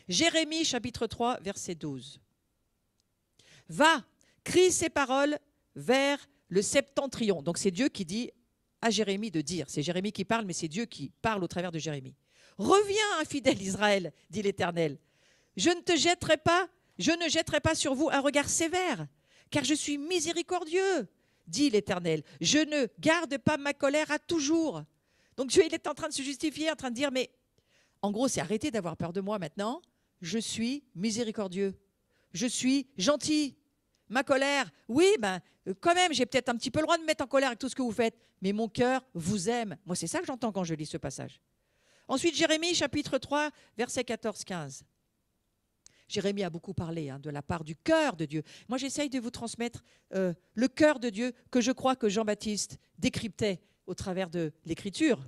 Jérémie, chapitre 3, verset 12. Va, crie ces paroles vers le septentrion. Donc c'est Dieu qui dit à Jérémie de dire. C'est Jérémie qui parle, mais c'est Dieu qui parle au travers de Jérémie. Reviens, infidèle Israël, dit l'Éternel. Je ne jetterai pas sur vous un regard sévère, car je suis miséricordieux, dit l'Éternel. Je ne garde pas ma colère à toujours. Donc Dieu, il est en train de se justifier, en train de dire, mais en gros, c'est arrêtez d'avoir peur de moi maintenant. Je suis miséricordieux. Je suis gentil. ma colère, oui, quand même, j'ai peut-être un petit peu le droit de me mettre en colère avec tout ce que vous faites, mais mon cœur vous aime. Moi, c'est ça que j'entends quand je lis ce passage. Ensuite, Jérémie, chapitre 3, versets 14-15. Jérémie a beaucoup parlé de la part du cœur de Dieu. Moi, j'essaye de vous transmettre le cœur de Dieu que je crois que Jean-Baptiste décryptait au travers de l'Écriture.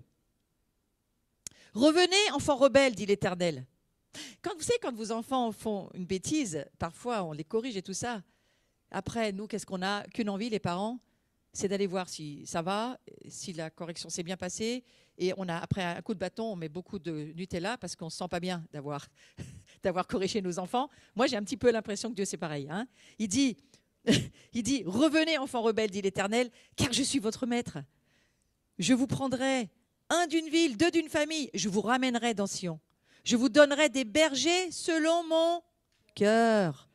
« Revenez, enfants rebelles, dit l'Éternel. » Quand vos enfants font une bêtise, parfois on les corrige et tout ça. Après, nous, qu'est-ce qu'on a qu'une envie, les parents? C'est d'aller voir si ça va, si la correction s'est bien passée. Et après un coup de bâton, on met beaucoup de Nutella parce qu'on ne se sent pas bien d'avoir corrigé nos enfants. Moi, j'ai un petit peu l'impression que Dieu, c'est pareil. Il dit, revenez, enfants rebelles, dit l'Éternel, car je suis votre maître. Je vous prendrai un d'une ville, deux d'une famille, je vous ramènerai dans Sion. Je vous donnerai des bergers selon mon cœur.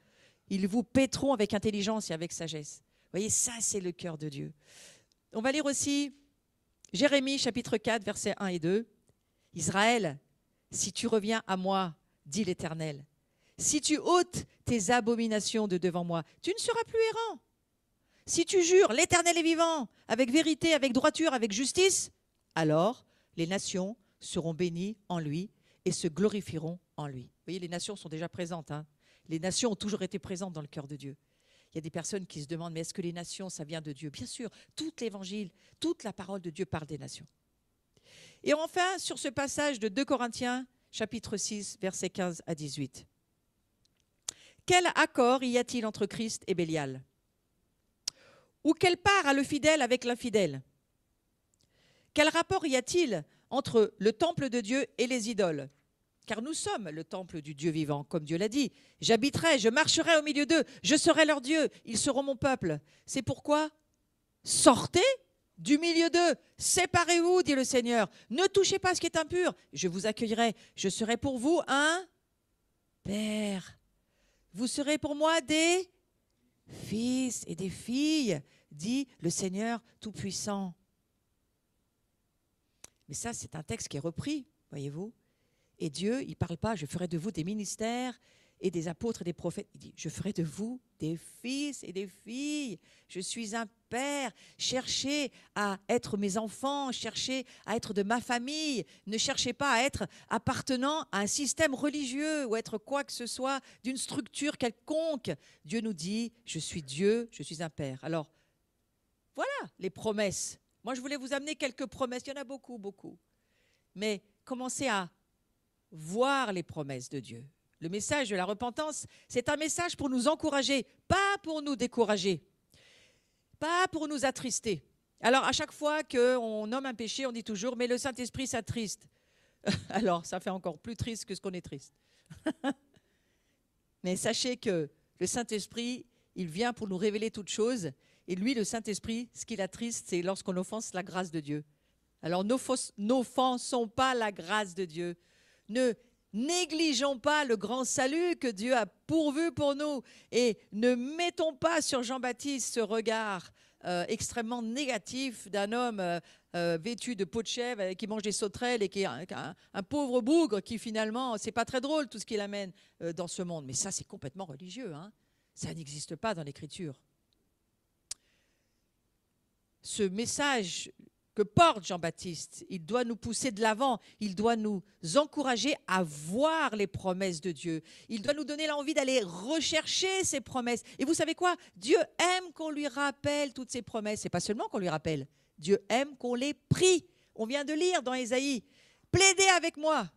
Ils vous paîtront avec intelligence et avec sagesse. Vous voyez, ça, c'est le cœur de Dieu. On va lire aussi Jérémie, chapitre 4, versets 1 et 2. « Israël, si tu reviens à moi, dit l'Éternel, si tu ôtes tes abominations de devant moi, tu ne seras plus errant. Si tu jures, l'Éternel est vivant, avec vérité, avec droiture, avec justice, alors les nations seront bénies en lui et se glorifieront en lui. » Vous voyez, les nations sont déjà présentes. Les nations ont toujours été présentes dans le cœur de Dieu. Il y a des personnes qui se demandent, mais est-ce que les nations, ça vient de Dieu? Bien sûr, tout l'évangile, toute la parole de Dieu parle des nations. Et enfin, sur ce passage de 2 Corinthiens, chapitre 6, versets 15 à 18. Quel accord y a-t-il entre Christ et Bélial? Ou quelle part a le fidèle avec l'infidèle? Quel rapport y a-t-il entre le temple de Dieu et les idoles? Car nous sommes le temple du Dieu vivant, comme Dieu l'a dit. J'habiterai, je marcherai au milieu d'eux, je serai leur Dieu, ils seront mon peuple. C'est pourquoi sortez du milieu d'eux, séparez-vous, dit le Seigneur. Ne touchez pas ce qui est impur, je vous accueillerai, je serai pour vous un Père. Vous serez pour moi des fils et des filles, dit le Seigneur Tout-Puissant. Mais ça, c'est un texte qui est repris, voyez-vous. Et Dieu, il ne parle pas, je ferai de vous des ministères et des apôtres et des prophètes. Il dit, je ferai de vous des fils et des filles. Je suis un père. Cherchez à être mes enfants, cherchez à être de ma famille. Ne cherchez pas à être appartenant à un système religieux ou être quoi que ce soit d'une structure quelconque. Dieu nous dit, je suis Dieu, je suis un père. Alors, voilà les promesses. Moi, je voulais vous amener quelques promesses. Il y en a beaucoup, beaucoup. Mais commencez à voir les promesses de Dieu. Le message de la repentance, c'est un message pour nous encourager, pas pour nous décourager, pas pour nous attrister. Alors, à chaque fois qu'on nomme un péché, on dit toujours « mais le Saint-Esprit s'attriste ». Alors, ça fait encore plus triste que ce qu'on est triste. Mais sachez que le Saint-Esprit, il vient pour nous révéler toutes choses. Et lui, le Saint-Esprit, ce qui l'attriste, c'est lorsqu'on offense la grâce de Dieu. Alors, n'offensons pas la grâce de Dieu. Ne négligeons pas le grand salut que Dieu a pourvu pour nous et ne mettons pas sur Jean-Baptiste ce regard extrêmement négatif d'un homme vêtu de peau de chèvre qui mange des sauterelles et qui est un pauvre bougre qui finalement, c'est pas très drôle tout ce qu'il amène dans ce monde. Mais ça, c'est complètement religieux. Ça n'existe pas dans l'Écriture. Ce message que porte Jean-Baptiste, il doit nous pousser de l'avant, il doit nous encourager à voir les promesses de Dieu. Il doit nous donner l'envie d'aller rechercher ces promesses. Et vous savez quoi? Dieu aime qu'on lui rappelle toutes ces promesses. C'est pas seulement qu'on lui rappelle, Dieu aime qu'on les prie. On vient de lire dans Ésaïe, plaidez avec moi.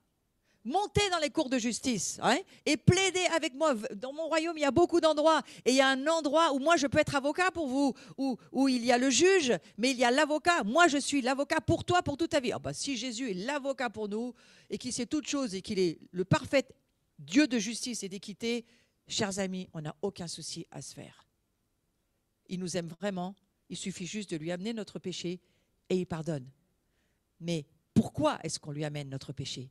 Montez dans les cours de justice et plaidez avec moi. Dans mon royaume, il y a beaucoup d'endroits. Et il y a un endroit où moi, je peux être avocat pour vous, où il y a le juge, mais il y a l'avocat. Moi, je suis l'avocat pour toi, pour toute ta vie. Si Jésus est l'avocat pour nous et qu'il sait toutes choses et qu'il est le parfait Dieu de justice et d'équité, chers amis, on n'a aucun souci à se faire. Il nous aime vraiment. Il suffit juste de lui amener notre péché et il pardonne. Mais pourquoi est-ce qu'on lui amène notre péché?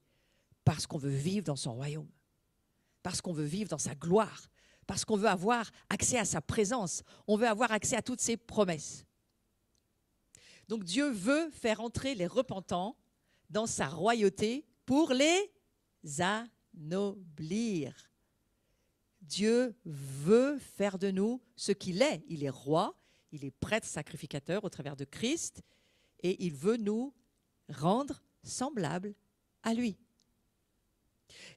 Parce qu'on veut vivre dans son royaume, parce qu'on veut vivre dans sa gloire, parce qu'on veut avoir accès à sa présence, on veut avoir accès à toutes ses promesses. Donc Dieu veut faire entrer les repentants dans sa royauté pour les anoblir. Dieu veut faire de nous ce qu'il est. Il est roi, il est prêtre sacrificateur au travers de Christ et il veut nous rendre semblables à lui.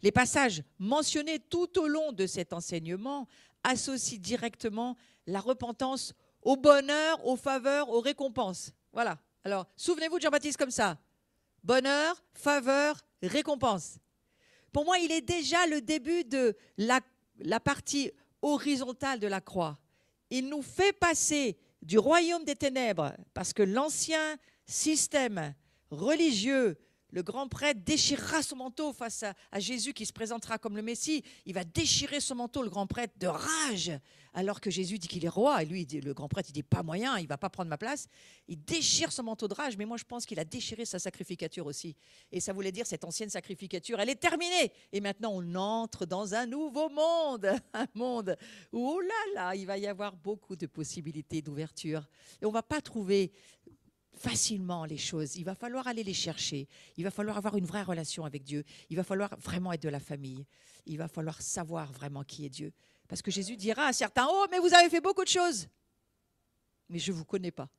Les passages mentionnés tout au long de cet enseignement associent directement la repentance au bonheur, aux faveurs, aux récompenses. Voilà. Alors, souvenez-vous de Jean-Baptiste comme ça. Bonheur, faveur, récompense. Pour moi, il est déjà le début de la partie horizontale de la croix. Il nous fait passer du royaume des ténèbres, parce que l'ancien système religieux, le grand prêtre déchirera son manteau face à Jésus qui se présentera comme le Messie. Il va déchirer son manteau, le grand prêtre, de rage, alors que Jésus dit qu'il est roi. Et lui, le grand prêtre, il dit pas moyen, il ne va pas prendre ma place. Il déchire son manteau de rage, mais moi je pense qu'il a déchiré sa sacrificature aussi. Et ça voulait dire cette ancienne sacrificature, elle est terminée. Et maintenant, on entre dans un nouveau monde, un monde où, oh là là, il va y avoir beaucoup de possibilités d'ouverture. Et on ne va pas trouver facilement les choses. Il va falloir aller les chercher. Il va falloir avoir une vraie relation avec Dieu. Il va falloir vraiment être de la famille. Il va falloir savoir vraiment qui est Dieu. Parce que Jésus dira à certains, oh, mais vous avez fait beaucoup de choses. Mais je ne vous connais pas.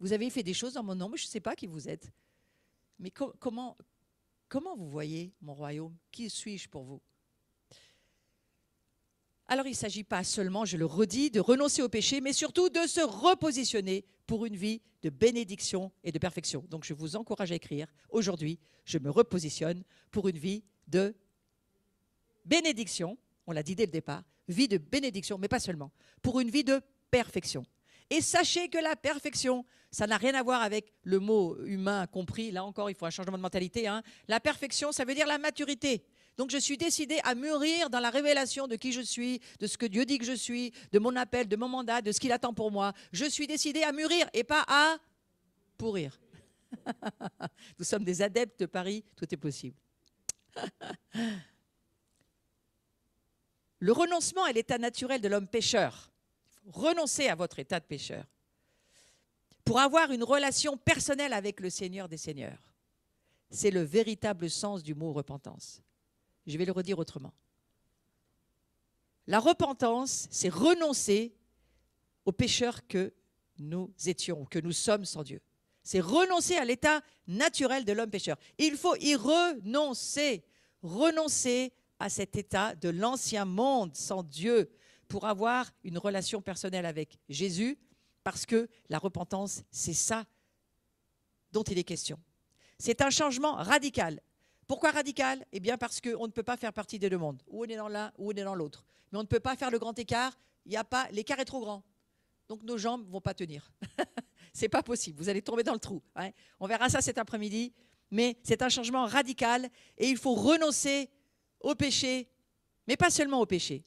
Vous avez fait des choses dans mon nom, mais je ne sais pas qui vous êtes. Mais comment vous voyez mon royaume? Qui suis-je pour vous? Alors il ne s'agit pas seulement, je le redis, de renoncer au péché, mais surtout de se repositionner pour une vie de bénédiction et de perfection. Donc je vous encourage à écrire, aujourd'hui, je me repositionne pour une vie de bénédiction, on l'a dit dès le départ, vie de bénédiction, mais pas seulement, pour une vie de perfection. Et sachez que la perfection, ça n'a rien à voir avec le mot humain compris, là encore il faut un changement de mentalité. La perfection, ça veut dire la maturité. Donc je suis décidée à mûrir dans la révélation de qui je suis, de ce que Dieu dit que je suis, de mon appel, de mon mandat, de ce qu'il attend pour moi. Je suis décidée à mûrir et pas à pourrir. Nous sommes des adeptes de Paris, tout est possible. Le renoncement est l'état naturel de l'homme pécheur. Renoncez à votre état de pécheur pour avoir une relation personnelle avec le Seigneur des Seigneurs. C'est le véritable sens du mot repentance. Je vais le redire autrement. La repentance, c'est renoncer aux pécheurs que nous étions, que nous sommes sans Dieu. C'est renoncer à l'état naturel de l'homme pécheur. Il faut y renoncer. Renoncer à cet état de l'ancien monde sans Dieu pour avoir une relation personnelle avec Jésus, parce que la repentance, c'est ça dont il est question. C'est un changement radical. Pourquoi radical? Eh bien parce qu'on ne peut pas faire partie des deux mondes. Ou on est dans l'un, ou on est dans l'autre. Mais on ne peut pas faire le grand écart. L'écart est trop grand. Donc nos jambes ne vont pas tenir. C'est pas possible. Vous allez tomber dans le trou. On verra ça cet après-midi. Mais c'est un changement radical et il faut renoncer au péché, mais pas seulement au péché.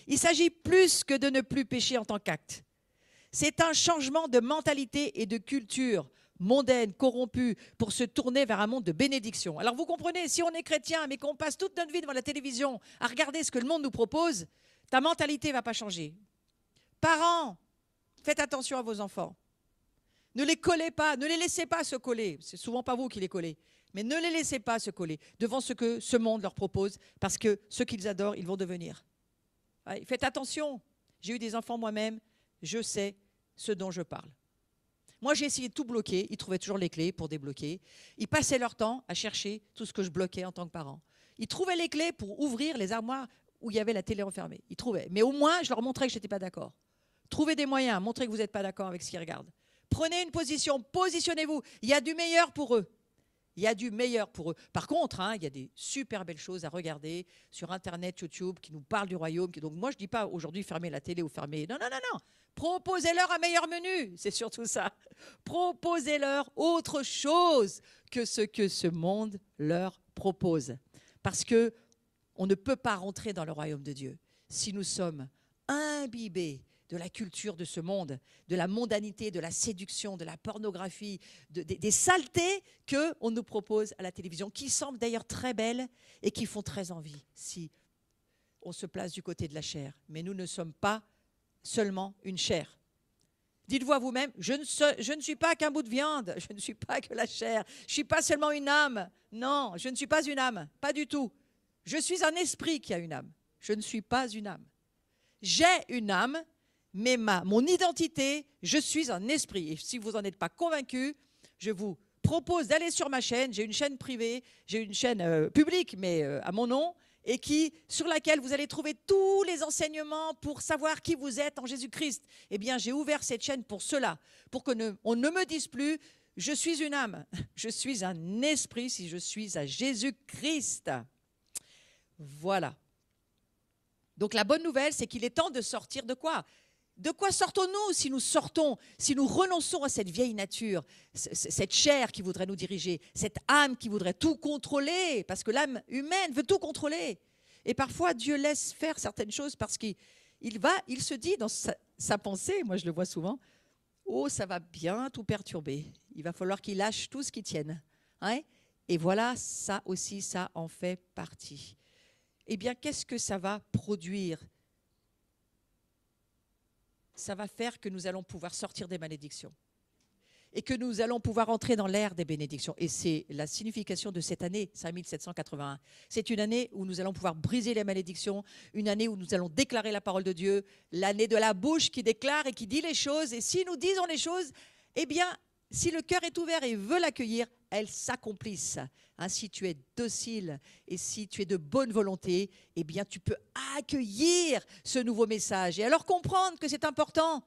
Il s'agit plus que de ne plus pécher en tant qu'acte. C'est un changement de mentalité et de culture mondaine, corrompue, pour se tourner vers un monde de bénédiction. Alors vous comprenez, si on est chrétien, mais qu'on passe toute notre vie devant la télévision à regarder ce que le monde nous propose, ta mentalité ne va pas changer. Parents, faites attention à vos enfants. Ne les collez pas, ne les laissez pas se coller. C'est souvent pas vous qui les collez, mais ne les laissez pas se coller devant ce que ce monde leur propose, parce que ce qu'ils adorent, ils vont devenir. Faites attention. J'ai eu des enfants moi-même, je sais ce dont je parle. Moi, j'ai essayé de tout bloquer. Ils trouvaient toujours les clés pour débloquer. Ils passaient leur temps à chercher tout ce que je bloquais en tant que parent. Ils trouvaient les clés pour ouvrir les armoires où il y avait la télé enfermée. Ils trouvaient. Mais au moins, je leur montrais que je n'étais pas d'accord. Trouvez des moyens, montrez que vous n'êtes pas d'accord avec ce qu'ils regardent. Prenez une position, positionnez-vous. Il y a du meilleur pour eux. Il y a du meilleur pour eux. Par contre, il y a des super belles choses à regarder sur Internet, YouTube, qui nous parlent du royaume. Donc moi, je ne dis pas aujourd'hui fermer la télé ou fermer. Non, non, non, non. Proposez-leur un meilleur menu. C'est surtout ça. Proposez-leur autre chose que ce que ce monde leur propose. Parce qu'on ne peut pas rentrer dans le royaume de Dieu si nous sommes imbibés de la culture de ce monde, de la mondanité, de la séduction, de la pornographie, des saletés qu'on nous propose à la télévision, qui semblent d'ailleurs très belles et qui font très envie si on se place du côté de la chair. Mais nous ne sommes pas seulement une chair. Dites-vous à vous-même, je ne suis pas qu'un bout de viande, je ne suis pas que la chair, je ne suis pas seulement une âme. Non, je ne suis pas une âme, pas du tout. Je suis un esprit qui a une âme. je ne suis pas une âme. J'ai une âme, mais mon identité, je suis un esprit. Et si vous n'en êtes pas convaincu, je vous propose d'aller sur ma chaîne. J'ai une chaîne privée, j'ai une chaîne publique, mais à mon nom, et sur laquelle vous allez trouver tous les enseignements pour savoir qui vous êtes en Jésus-Christ. Eh bien, j'ai ouvert cette chaîne pour cela, pour qu'on ne me dise plus « je suis une âme », je suis un esprit si je suis à Jésus-Christ. Voilà. Donc la bonne nouvelle, c'est qu'il est temps de sortir de quoi ? De quoi sortons-nous si nous renonçons à cette vieille nature, cette chair qui voudrait nous diriger, cette âme qui voudrait tout contrôler, parce que l'âme humaine veut tout contrôler. Et parfois, Dieu laisse faire certaines choses parce qu'il se dit dans sa pensée, moi je le vois souvent, « Oh, ça va bien tout perturber, il va falloir qu'il lâche tout ce qui tienne. Hein » Et voilà, ça aussi, ça en fait partie. Eh bien, qu'est-ce que ça va produire ? Ça va faire que nous allons pouvoir sortir des malédictions et que nous allons pouvoir entrer dans l'ère des bénédictions. Et c'est la signification de cette année 5781. C'est une année où nous allons pouvoir briser les malédictions, une année où nous allons déclarer la parole de Dieu, l'année de la bouche qui déclare et qui dit les choses. Et si nous disons les choses, eh bien, si le cœur est ouvert et veut l'accueillir, elles s'accomplissent. Hein, si tu es docile et si tu es de bonne volonté, eh bien, tu peux accueillir ce nouveau message. Et alors comprendre que c'est important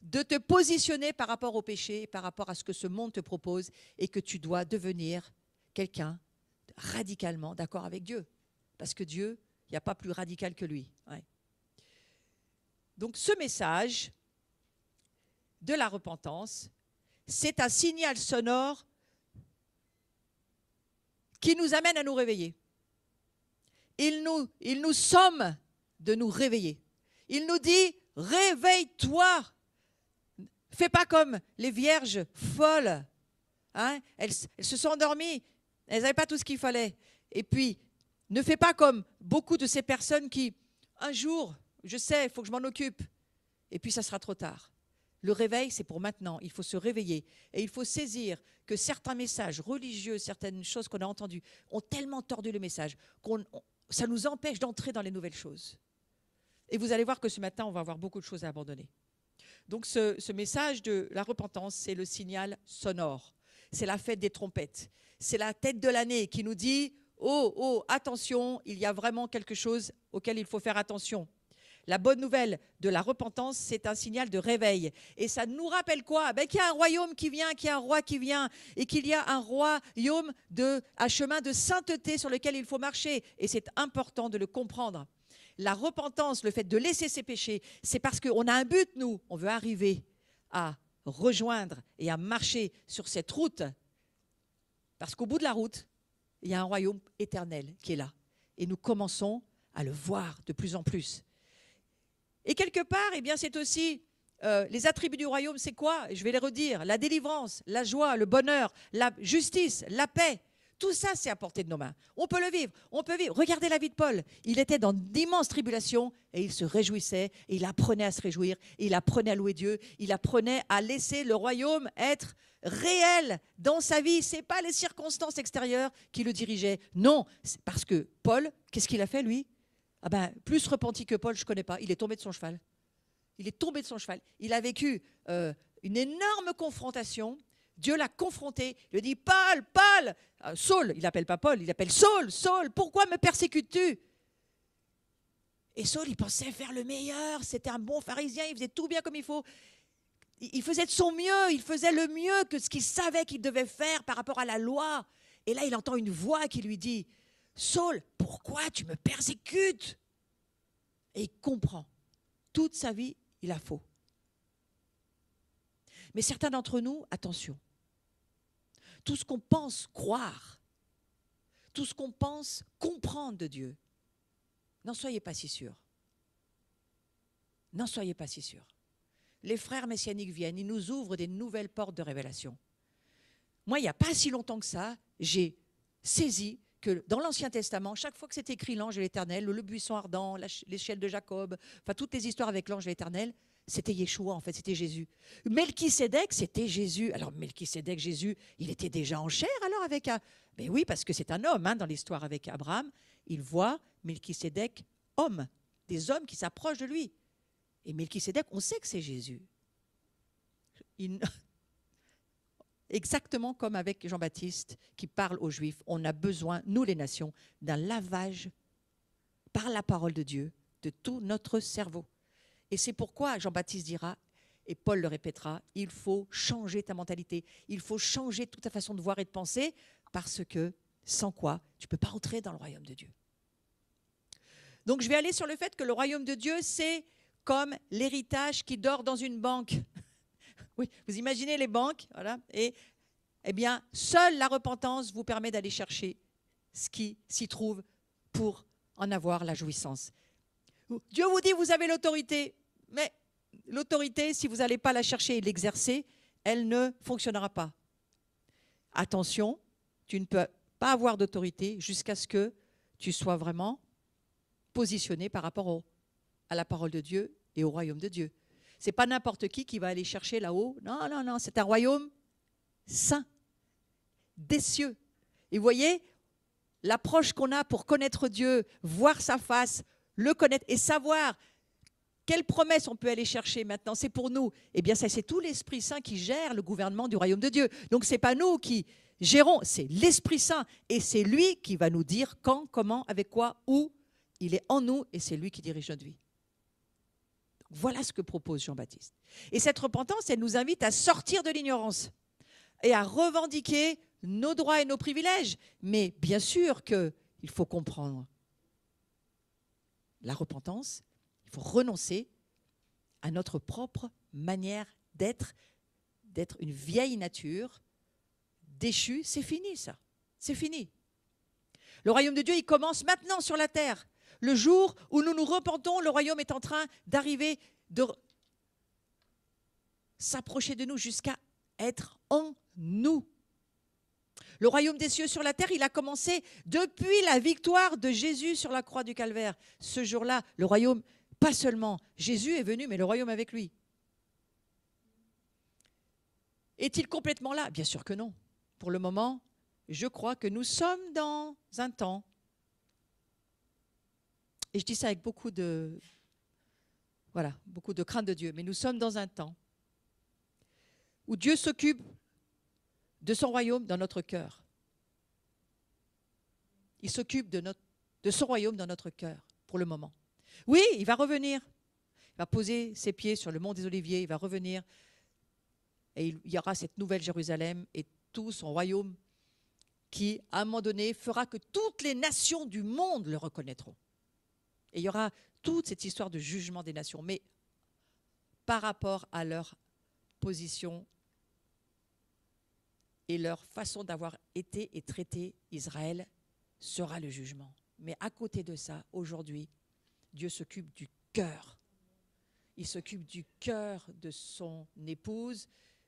de te positionner par rapport au péché, par rapport à ce que ce monde te propose, et que tu dois devenir quelqu'un radicalement d'accord avec Dieu. Parce que Dieu, il n'y a pas plus radical que lui. Ouais. Donc ce message de la repentance, c'est un signal sonore qui nous amène à nous réveiller. Il nous somme de nous réveiller. Il nous dit, réveille-toi. Fais pas comme les vierges folles. Hein? Elles se sont endormies. Elles n'avaient pas tout ce qu'il fallait. Et puis, ne fais pas comme beaucoup de ces personnes qui, un jour, je sais, il faut que je m'en occupe. Et puis, ça sera trop tard. Le réveil, c'est pour maintenant. Il faut se réveiller. Et il faut saisir que certains messages religieux, certaines choses qu'on a entendues, ont tellement tordu le message ça nous empêche d'entrer dans les nouvelles choses. Et vous allez voir que ce matin, on va avoir beaucoup de choses à abandonner. Donc ce message de la repentance, c'est le signal sonore. C'est la fête des trompettes. C'est la tête de l'année qui nous dit « Oh, attention, il y a vraiment quelque chose auquel il faut faire attention ». La bonne nouvelle de la repentance, c'est un signal de réveil. Et ça nous rappelle quoi ? Qu'il y a un royaume qui vient, qu'il y a un roi qui vient, et qu'il y a un royaume, un chemin de sainteté sur lequel il faut marcher. Et c'est important de le comprendre. La repentance, le fait de laisser ses péchés, c'est parce qu'on a un but, nous. On veut arriver à rejoindre et à marcher sur cette route. Parce qu'au bout de la route, il y a un royaume éternel qui est là. Et nous commençons à le voir de plus en plus. Et quelque part, eh bien, c'est aussi les attributs du royaume, c'est quoi ? Je vais les redire. La délivrance, la joie, le bonheur, la justice, la paix. Tout ça, c'est à portée de nos mains. On peut le vivre, on peut vivre. Regardez la vie de Paul. Il était dans d'immenses tribulations et il se réjouissait. Et il apprenait à se réjouir. Et il apprenait à louer Dieu. Il apprenait à laisser le royaume être réel dans sa vie. Ce n'est pas les circonstances extérieures qui le dirigeaient. Non, c'est parce que Paul, qu'est-ce qu'il a fait, lui ? Plus repenti que Paul, je ne connais pas. Il est tombé de son cheval. Il a vécu une énorme confrontation. Dieu l'a confronté. Il lui dit, Paul, Saul, il n'appelle pas Paul, il appelle Saul, pourquoi me persécutes-tu ? Et Saul, il pensait faire le meilleur. C'était un bon pharisien, il faisait tout bien comme il faut. Il faisait de son mieux, il faisait le mieux que ce qu'il savait qu'il devait faire par rapport à la loi. Et là, il entend une voix qui lui dit, Saul, pourquoi tu me persécutes ? Et il comprend. Toute sa vie, il a faux. Mais certains d'entre nous, attention, tout ce qu'on pense croire, tout ce qu'on pense comprendre de Dieu, n'en soyez pas si sûrs. N'en soyez pas si sûrs. Les frères messianiques viennent, ils nous ouvrent des nouvelles portes de révélation. Moi, il n'y a pas si longtemps que ça, j'ai saisi que dans l'Ancien Testament, chaque fois que c'est écrit l'ange de l'Éternel, le buisson ardent, l'échelle de Jacob, enfin toutes les histoires avec l'ange de l'Éternel, c'était Yeshua en fait, c'était Jésus. Melchisédek, c'était Jésus. Alors Melchisédek, Jésus, il était déjà en chair alors avec mais oui, parce que c'est un homme dans l'histoire avec Abraham. Il voit Melchisédek hommes, des hommes qui s'approchent de lui. Et Melchisédek, on sait que c'est Jésus. Exactement comme avec Jean-Baptiste qui parle aux Juifs, on a besoin, nous les nations, d'un lavage par la parole de Dieu de tout notre cerveau. Et c'est pourquoi Jean-Baptiste dira, et Paul le répétera, il faut changer ta mentalité, il faut changer toute ta façon de voir et de penser, parce que sans quoi, tu ne peux pas entrer dans le royaume de Dieu. Donc je vais aller sur le fait que le royaume de Dieu, c'est comme l'héritage qui dort dans une banque. Oui, vous imaginez les banques, voilà, et eh bien, seule la repentance vous permet d'aller chercher ce qui s'y trouve pour en avoir la jouissance. Dieu vous dit, vous avez l'autorité, mais l'autorité, si vous n'allez pas la chercher et l'exercer, elle ne fonctionnera pas. Attention, tu ne peux pas avoir d'autorité jusqu'à ce que tu sois vraiment positionné par rapport à la parole de Dieu et au royaume de Dieu. Ce n'est pas n'importe qui va aller chercher là-haut. Non, non, non, c'est un royaume saint, des cieux. Et vous voyez, l'approche qu'on a pour connaître Dieu, voir sa face, le connaître et savoir quelles promesses on peut aller chercher maintenant, c'est pour nous. Eh bien, ça, c'est tout l'Esprit Saint qui gère le gouvernement du royaume de Dieu. Donc, ce n'est pas nous qui gérons, c'est l'Esprit Saint. Et c'est lui qui va nous dire quand, comment, avec quoi, où. Il est en nous et c'est lui qui dirige notre vie. Voilà ce que propose Jean-Baptiste. Et cette repentance, elle nous invite à sortir de l'ignorance et à revendiquer nos droits et nos privilèges. Mais bien sûr qu'il faut comprendre la repentance, il faut renoncer à notre propre manière d'être une vieille nature déchue. C'est fini ça, c'est fini. Le royaume de Dieu, il commence maintenant sur la terre. Le jour où nous nous repentons, le royaume est en train d'arriver, de s'approcher de nous jusqu'à être en nous. Le royaume des cieux sur la terre, il a commencé depuis la victoire de Jésus sur la croix du Calvaire. Ce jour-là, le royaume, pas seulement Jésus est venu, mais le royaume avec lui. Est-il complètement là? Bien sûr que non. Pour le moment, je crois que nous sommes dans un temps. Et je dis ça avec beaucoup de crainte de Dieu. Mais nous sommes dans un temps où Dieu s'occupe de son royaume dans notre cœur. Il s'occupe de son royaume dans notre cœur, pour le moment. Oui, il va revenir. Il va poser ses pieds sur le mont des Oliviers. Il va revenir. Et il y aura cette nouvelle Jérusalem et tout son royaume qui, à un moment donné, fera que toutes les nations du monde le reconnaîtront. Et il y aura toute cette histoire de jugement des nations. Mais par rapport à leur position et leur façon d'avoir été et traité Israël, sera le jugement. Mais à côté de ça, aujourd'hui, Dieu s'occupe du cœur. Il s'occupe du cœur de son épouse,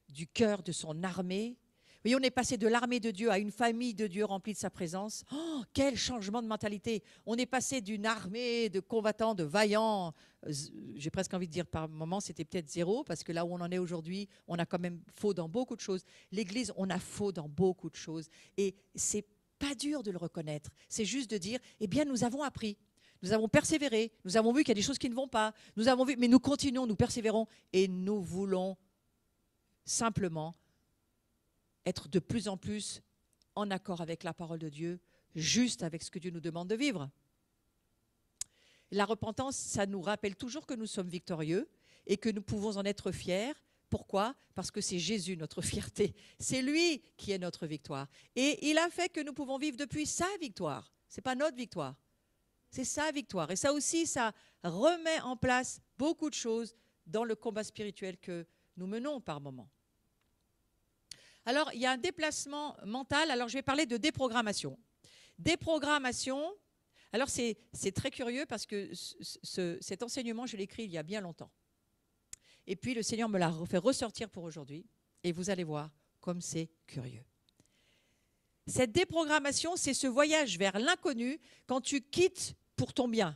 du cœur de son armée. Oui, on est passé de l'armée de Dieu à une famille de Dieu remplie de sa présence. Oh, quel changement de mentalité! On est passé d'une armée de combattants, de vaillants. J'ai presque envie de dire par moment, c'était peut-être zéro, parce que là où on en est aujourd'hui, on a quand même faux dans beaucoup de choses. L'Église, on a faux dans beaucoup de choses. Et c'est pas dur de le reconnaître. C'est juste de dire, eh bien, nous avons appris. Nous avons persévéré. Nous avons vu qu'il y a des choses qui ne vont pas. Nous avons vu, mais nous continuons, nous persévérons. Et nous voulons simplement être de plus en plus en accord avec la parole de Dieu, juste avec ce que Dieu nous demande de vivre. La repentance, ça nous rappelle toujours que nous sommes victorieux et que nous pouvons en être fiers. Pourquoi? Parce que c'est Jésus notre fierté. C'est lui qui est notre victoire. Et il a fait que nous pouvons vivre depuis sa victoire. Ce n'est pas notre victoire. C'est sa victoire. Et ça aussi, ça remet en place beaucoup de choses dans le combat spirituel que nous menons par moments. Alors, il y a un déplacement mental. Alors, je vais parler de déprogrammation. Déprogrammation, alors c'est très curieux parce que cet enseignement, je l'ai écrit il y a bien longtemps. Et puis, le Seigneur me l'a fait ressortir pour aujourd'hui. Et vous allez voir comme c'est curieux. Cette déprogrammation, c'est ce voyage vers l'inconnu quand tu quittes pour ton bien.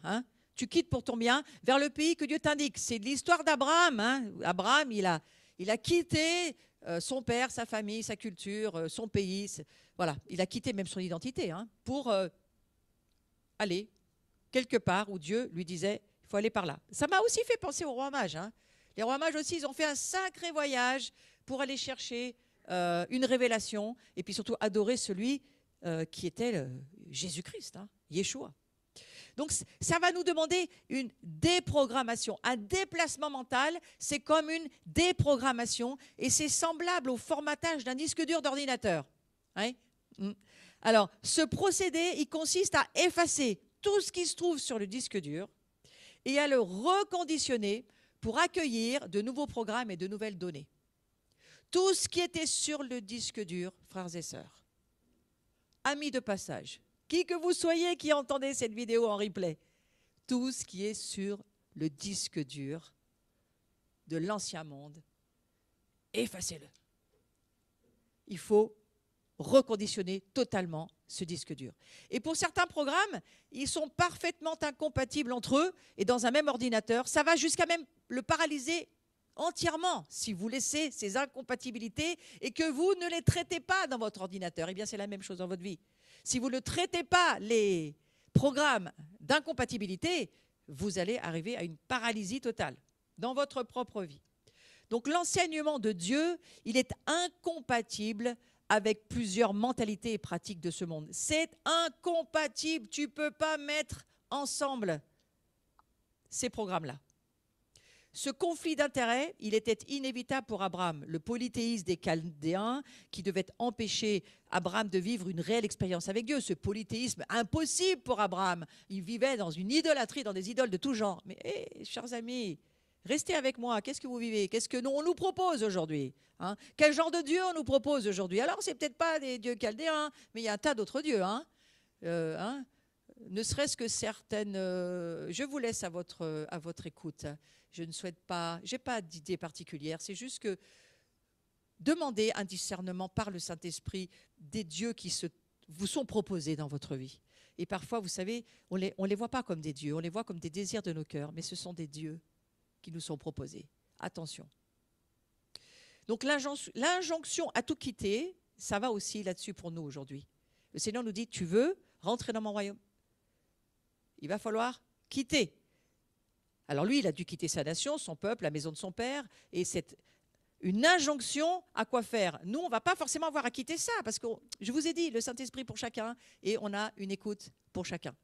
Tu quittes pour ton bien vers le pays que Dieu t'indique. C'est l'histoire d'Abraham. Abraham, il a quitté son père, sa famille, sa culture, son pays. Voilà, il a quitté même son identité pour aller quelque part où Dieu lui disait, il faut aller par là. Ça m'a aussi fait penser aux rois mages, hein. Les rois mages aussi, ils ont fait un sacré voyage pour aller chercher une révélation et puis surtout adorer celui qui était Jésus-Christ, hein, Yeshua. Donc ça va nous demander une déprogrammation. Un déplacement mental, c'est comme une déprogrammation et c'est semblable au formatage d'un disque dur d'ordinateur. Hein? Alors, ce procédé, il consiste à effacer tout ce qui se trouve sur le disque dur et à le reconditionner pour accueillir de nouveaux programmes et de nouvelles données. Tout ce qui était sur le disque dur, frères et sœurs, amis de passage, qui que vous soyez qui entendez cette vidéo en replay, tout ce qui est sur le disque dur de l'ancien monde, effacez-le. Il faut reconditionner totalement ce disque dur. Et pour certains programmes, ils sont parfaitement incompatibles entre eux et dans un même ordinateur. Ça va jusqu'à même le paralyser entièrement si vous laissez ces incompatibilités et que vous ne les traitez pas dans votre ordinateur. Eh bien, c'est la même chose dans votre vie. Si vous ne traitez pas les programmes d'incompatibilité, vous allez arriver à une paralysie totale dans votre propre vie. Donc l'enseignement de Dieu, il est incompatible avec plusieurs mentalités et pratiques de ce monde. C'est incompatible. Tu ne peux pas mettre ensemble ces programmes-là. Ce conflit d'intérêts, il était inévitable pour Abraham, le polythéisme des Chaldéens qui devait empêcher Abraham de vivre une réelle expérience avec Dieu. Ce polythéisme impossible pour Abraham. Il vivait dans une idolâtrie, dans des idoles de tout genre. Mais chers amis, restez avec moi. Qu'est-ce que vous vivez? Qu'est-ce que on nous propose aujourd'hui, hein? Quel genre de Dieu on nous propose aujourd'hui? Alors, ce n'est peut-être pas des dieux chaldéens, mais il y a un tas d'autres dieux, hein? Ne serait-ce que certaines... je vous laisse à votre écoute. Je ne souhaite pas... Je n'ai pas d'idée particulière. C'est juste que demandez un discernement par le Saint-Esprit des dieux qui vous sont proposés dans votre vie. Et parfois, vous savez, on les voit pas comme des dieux. On les voit comme des désirs de nos cœurs. Mais ce sont des dieux qui nous sont proposés. Attention. Donc l'injonction à tout quitter, ça va aussi là-dessus pour nous aujourd'hui. Le Seigneur nous dit, tu veux rentrer dans mon royaume? Il va falloir quitter. Alors lui, il a dû quitter sa nation, son peuple, la maison de son père, et c'est une injonction à quoi faire. Nous, on ne va pas forcément avoir à quitter ça, parce que je vous ai dit, le Saint-Esprit pour chacun, et on a une écoute pour chacun.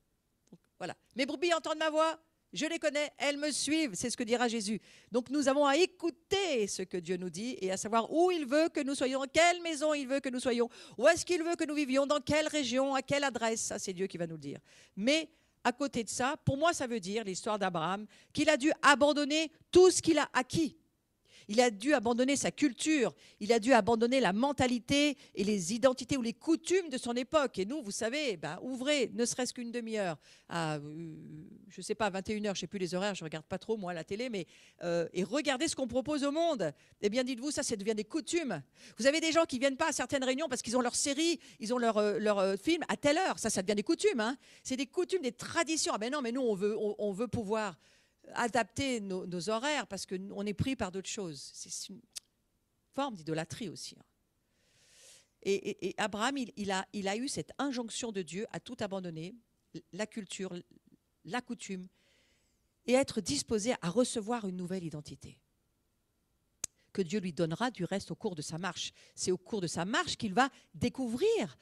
Donc, voilà. Mes brebis entendent ma voix, je les connais, elles me suivent, c'est ce que dira Jésus. Donc nous avons à écouter ce que Dieu nous dit et à savoir où il veut que nous soyons, dans quelle maison il veut que nous soyons, où est-ce qu'il veut que nous vivions, dans quelle région, à quelle adresse. Ça, c'est Dieu qui va nous le dire. Mais à côté de ça, pour moi, ça veut dire, l'histoire d'Abraham, qu'il a dû abandonner tout ce qu'il a acquis. Il a dû abandonner sa culture, il a dû abandonner la mentalité et les identités ou les coutumes de son époque. Et nous, vous savez, ouvrez ne serait-ce qu'une demi-heure à, je ne sais pas, 21h, je ne sais plus les horaires, je ne regarde pas trop, moi, la télé, mais et regardez ce qu'on propose au monde. Eh bien, dites-vous, ça devient des coutumes. Vous avez des gens qui ne viennent pas à certaines réunions parce qu'ils ont leur série, ils ont leur film à telle heure. Ça devient des coutumes. Hein. C'est des coutumes, des traditions. Ah ben non, mais nous, on veut pouvoir adapter nos horaires parce qu'on est pris par d'autres choses. C'est une forme d'idolâtrie aussi. Et Abraham, il a eu cette injonction de Dieu à tout abandonner, la culture, la coutume, et être disposé à recevoir une nouvelle identité que Dieu lui donnera du reste au cours de sa marche. C'est au cours de sa marche qu'il va découvrir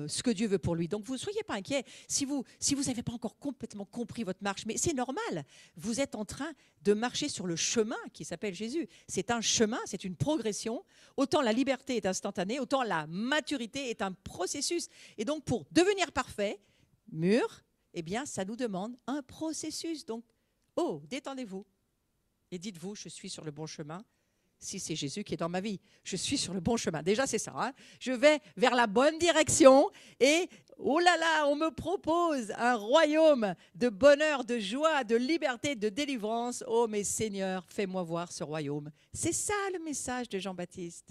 ce que Dieu veut pour lui. Donc, vous ne soyez pas inquiets si vous n'avez pas encore complètement compris votre marche. Mais c'est normal. Vous êtes en train de marcher sur le chemin qui s'appelle Jésus. C'est un chemin, c'est une progression. Autant la liberté est instantanée, autant la maturité est un processus. Et donc, pour devenir parfait, mûr, eh bien, ça nous demande un processus. Donc, détendez-vous et dites-vous, je suis sur le bon chemin. Si c'est Jésus qui est dans ma vie, je suis sur le bon chemin. Déjà, c'est ça. Hein. Je vais vers la bonne direction et, oh là là, on me propose un royaume de bonheur, de joie, de liberté, de délivrance. Oh, mais Seigneur, fais-moi voir ce royaume. C'est ça le message de Jean-Baptiste.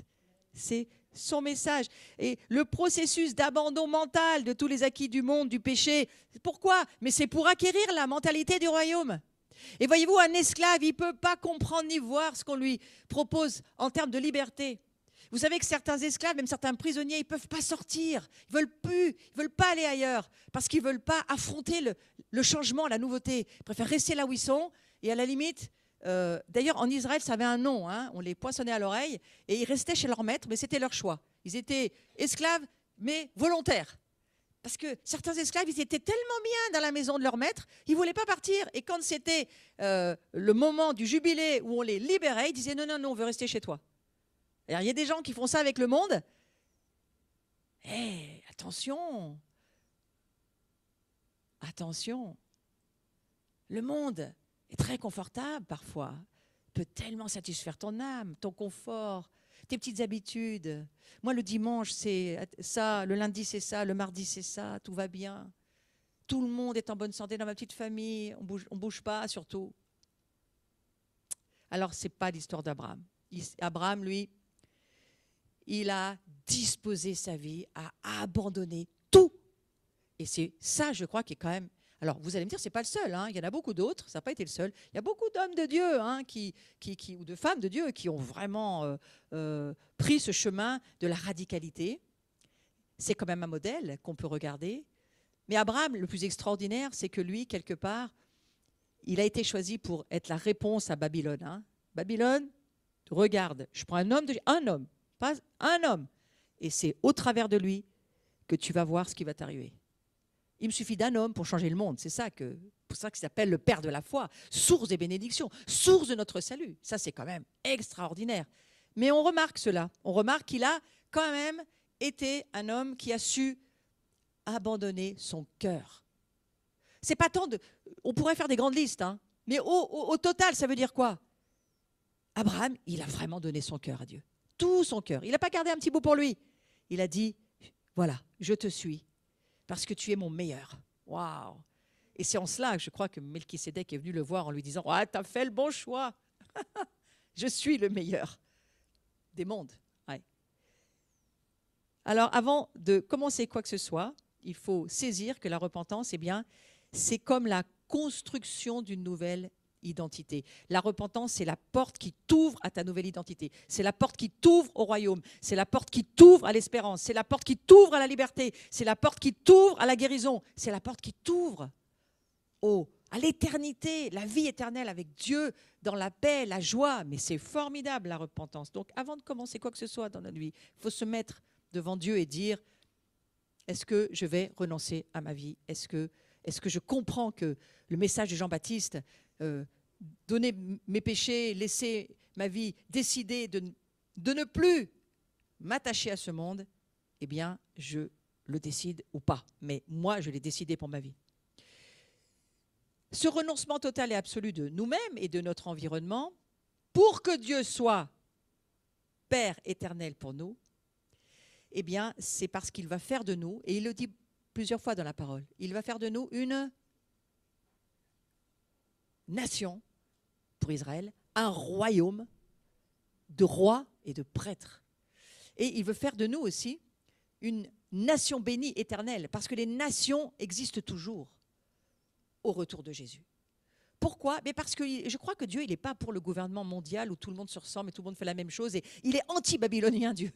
C'est son message. Et le processus d'abandon mental de tous les acquis du monde, du péché, pourquoi? Mais c'est pour acquérir la mentalité du royaume. Et voyez-vous, un esclave, il ne peut pas comprendre ni voir ce qu'on lui propose en termes de liberté. Vous savez que certains esclaves, même certains prisonniers, ils ne peuvent pas sortir. Ils ne veulent plus, ils ne veulent pas aller ailleurs parce qu'ils ne veulent pas affronter le changement, la nouveauté. Ils préfèrent rester là où ils sont. Et à la limite, d'ailleurs, en Israël, ça avait un nom. Hein, on les poinçonnait à l'oreille. Et ils restaient chez leur maître, mais c'était leur choix. Ils étaient esclaves, mais volontaires. Parce que certains esclaves, ils étaient tellement bien dans la maison de leur maître, ils ne voulaient pas partir. Et quand c'était le moment du jubilé où on les libérait, ils disaient non, non, non, on veut rester chez toi. Alors, il y a des gens qui font ça avec le monde. Hé, attention. Attention. Le monde est très confortable parfois. Il peut tellement satisfaire ton âme, ton confort, tes petites habitudes. Moi, le dimanche, c'est ça, le lundi, c'est ça, le mardi, c'est ça, tout va bien. Tout le monde est en bonne santé dans ma petite famille, on bouge pas surtout. Alors, ce n'est pas l'histoire d'Abraham. Abraham, lui, il a disposé sa vie à abandonner tout. Et c'est ça, je crois, qui est quand même... Alors, vous allez me dire, ce n'est pas le seul. Hein. Il y en a beaucoup d'autres. Ça n'a pas été le seul. Il y a beaucoup d'hommes de Dieu hein, ou de femmes de Dieu qui ont vraiment pris ce chemin de la radicalité. C'est quand même un modèle qu'on peut regarder. Mais Abraham, le plus extraordinaire, c'est que lui, quelque part, il a été choisi pour être la réponse à Babylone. Hein. Babylone, regarde, je prends un homme, pas un homme. Et c'est au travers de lui que tu vas voir ce qui va t'arriver. Il me suffit d'un homme pour changer le monde. C'est ça pour ça qu'il s'appelle le Père de la foi, source des bénédictions, source de notre salut. Ça, c'est quand même extraordinaire. Mais on remarque cela. On remarque qu'il a quand même été un homme qui a su abandonner son cœur. C'est pas tant de... On pourrait faire des grandes listes, hein, mais au total, ça veut dire quoi? Abraham, il a vraiment donné son cœur à Dieu. Tout son cœur. Il n'a pas gardé un petit bout pour lui. Il a dit, voilà, je te suis. Parce que tu es mon meilleur. Waouh! Et c'est en cela que je crois que Melchisédek est venu le voir en lui disant « Ah, tu as fait le bon choix. Je suis le meilleur des mondes. Ouais. » Alors, avant de commencer quoi que ce soit, il faut saisir que la repentance, eh bien, c'est comme la construction d'une nouvelle identité. La repentance, c'est la porte qui t'ouvre à ta nouvelle identité. C'est la porte qui t'ouvre au royaume. C'est la porte qui t'ouvre à l'espérance. C'est la porte qui t'ouvre à la liberté. C'est la porte qui t'ouvre à la guérison. C'est la porte qui t'ouvre à l'éternité, la vie éternelle avec Dieu, dans la paix, la joie. Mais c'est formidable, la repentance. Donc, avant de commencer quoi que ce soit dans notre vie, il faut se mettre devant Dieu et dire, est-ce que je vais renoncer à ma vie? Est-ce que je comprends que le message de Jean-Baptiste, donner mes péchés, laisser ma vie, décider de ne plus m'attacher à ce monde, eh bien, je le décide ou pas. Mais moi, je l'ai décidé pour ma vie. Ce renoncement total et absolu de nous-mêmes et de notre environnement, pour que Dieu soit Père éternel pour nous, eh bien, c'est parce qu'il va faire de nous, et il le dit plusieurs fois dans la parole, il va faire de nous une nation pour Israël, un royaume de rois et de prêtres. Et il veut faire de nous aussi une nation bénie éternelle, parce que les nations existent toujours au retour de Jésus. Pourquoi? Mais parce que je crois que Dieu, il n'est pas pour le gouvernement mondial où tout le monde se ressemble et tout le monde fait la même chose. Et il est anti-babylonien, Dieu.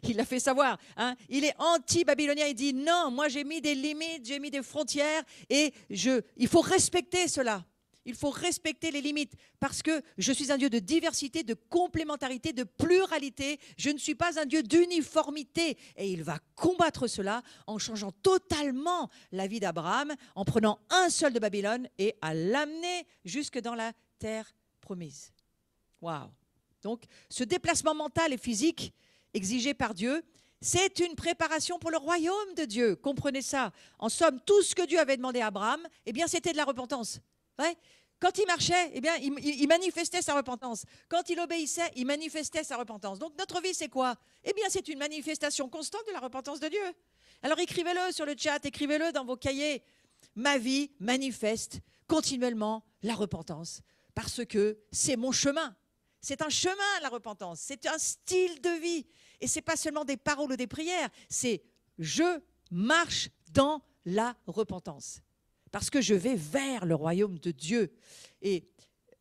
Il l'a fait savoir. Hein. Il est anti-babylonien. Il dit non, moi j'ai mis des limites, j'ai mis des frontières et il faut respecter cela. Il faut respecter les limites parce que je suis un Dieu de diversité, de complémentarité, de pluralité. Je ne suis pas un Dieu d'uniformité. Et il va combattre cela en changeant totalement la vie d'Abraham, en prenant un seul de Babylone et à l'amener jusque dans la terre promise. Waouh! Donc, ce déplacement mental et physique exigé par Dieu, c'est une préparation pour le royaume de Dieu. Comprenez ça. En somme, tout ce que Dieu avait demandé à Abraham, eh bien, c'était de la repentance. Ouais. Quand il marchait, eh bien, il manifestait sa repentance. Quand il obéissait, il manifestait sa repentance. Donc notre vie, c'est quoi? Eh bien, c'est une manifestation constante de la repentance de Dieu. Alors écrivez-le sur le chat, écrivez-le dans vos cahiers. Ma vie manifeste continuellement la repentance parce que c'est mon chemin. C'est un chemin, la repentance. C'est un style de vie. Et ce n'est pas seulement des paroles ou des prières. C'est je marche dans la repentance. Parce que je vais vers le royaume de Dieu. Et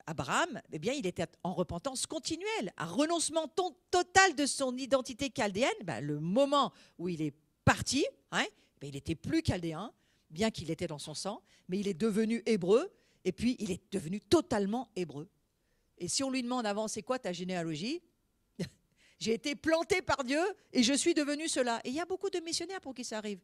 Abraham, eh bien, il était en repentance continuelle, un renoncement total de son identité chaldéenne. Ben, le moment où il est parti, hein, ben, il n'était plus chaldéen, bien qu'il était dans son sang, mais il est devenu hébreu, et puis il est devenu totalement hébreu. Et si on lui demande avant, c'est quoi ta généalogie? J'ai été planté par Dieu et je suis devenu cela. Et il y a beaucoup de missionnaires pour qui ça arrive.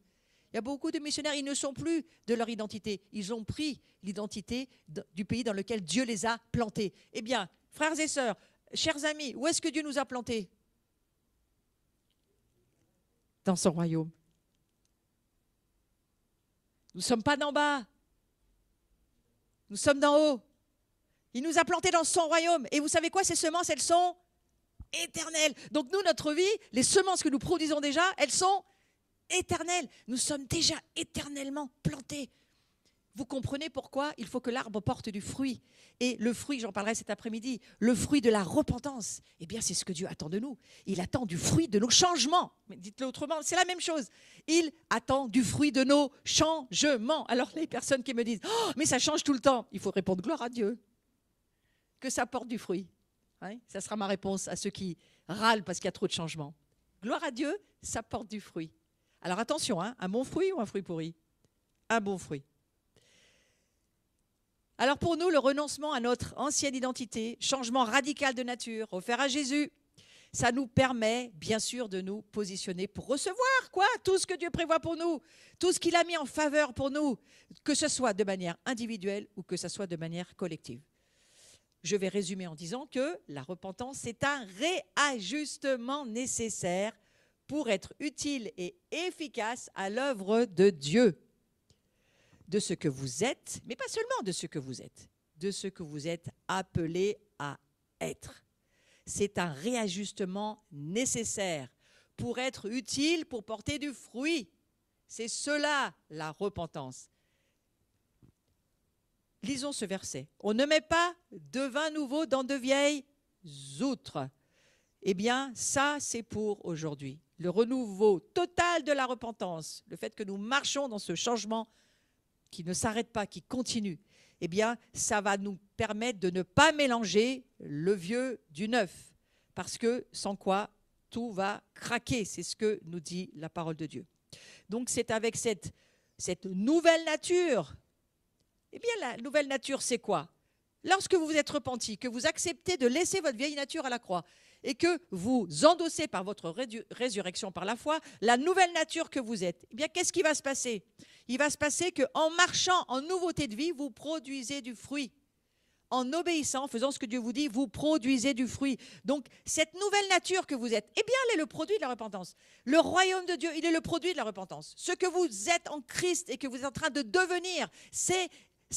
Il y a beaucoup de missionnaires, ils ne sont plus de leur identité. Ils ont pris l'identité du pays dans lequel Dieu les a plantés. Eh bien, frères et sœurs, chers amis, où est-ce que Dieu nous a plantés? Dans son royaume. Nous ne sommes pas d'en bas. Nous sommes d'en haut. Il nous a plantés dans son royaume. Et vous savez quoi? Ces semences, elles sont éternelles. Donc nous, notre vie, les semences que nous produisons déjà, elles sont éternelles. Nous sommes déjà éternellement plantés. Vous comprenez pourquoi il faut que l'arbre porte du fruit. Et le fruit, j'en parlerai cet après-midi, le fruit de la repentance, eh bien c'est ce que Dieu attend de nous. Il attend du fruit de nos changements. Mais dites-le autrement, c'est la même chose. Il attend du fruit de nos changements. Alors les personnes qui me disent « Oh, mais ça change tout le temps », il faut répondre « Gloire à Dieu ». Que ça porte du fruit. Hein, ça sera ma réponse à ceux qui râlent parce qu'il y a trop de changements. Gloire à Dieu, ça porte du fruit. Alors attention, hein, un bon fruit ou un fruit pourri? Un bon fruit. Alors pour nous, le renoncement à notre ancienne identité, changement radical de nature, offert à Jésus, ça nous permet bien sûr de nous positionner pour recevoir quoi, tout ce que Dieu prévoit pour nous, tout ce qu'il a mis en faveur pour nous, que ce soit de manière individuelle ou que ce soit de manière collective. Je vais résumer en disant que la repentance, c'est un réajustement nécessaire pour être utile et efficace à l'œuvre de Dieu. De ce que vous êtes, mais pas seulement de ce que vous êtes appelé à être. C'est un réajustement nécessaire pour être utile, pour porter du fruit. C'est cela la repentance. Lisons ce verset. On ne met pas de vin nouveau dans de vieilles outres. Eh bien, ça, c'est pour aujourd'hui. Le renouveau total de la repentance, le fait que nous marchons dans ce changement qui ne s'arrête pas, qui continue, eh bien, ça va nous permettre de ne pas mélanger le vieux du neuf. Parce que sans quoi, tout va craquer. C'est ce que nous dit la parole de Dieu. Donc, c'est avec cette nouvelle nature. Eh bien, la nouvelle nature, c'est quoi? Lorsque vous vous êtes repenti, que vous acceptez de laisser votre vieille nature à la croix et que vous endossez par votre résurrection par la foi la nouvelle nature que vous êtes, eh bien, qu'est-ce qui va se passer? Il va se passer qu'en marchant en nouveauté de vie, vous produisez du fruit. En obéissant, en faisant ce que Dieu vous dit, vous produisez du fruit. Donc, cette nouvelle nature que vous êtes, eh bien, elle est le produit de la repentance. Le royaume de Dieu, il est le produit de la repentance. Ce que vous êtes en Christ et que vous êtes en train de devenir, c'est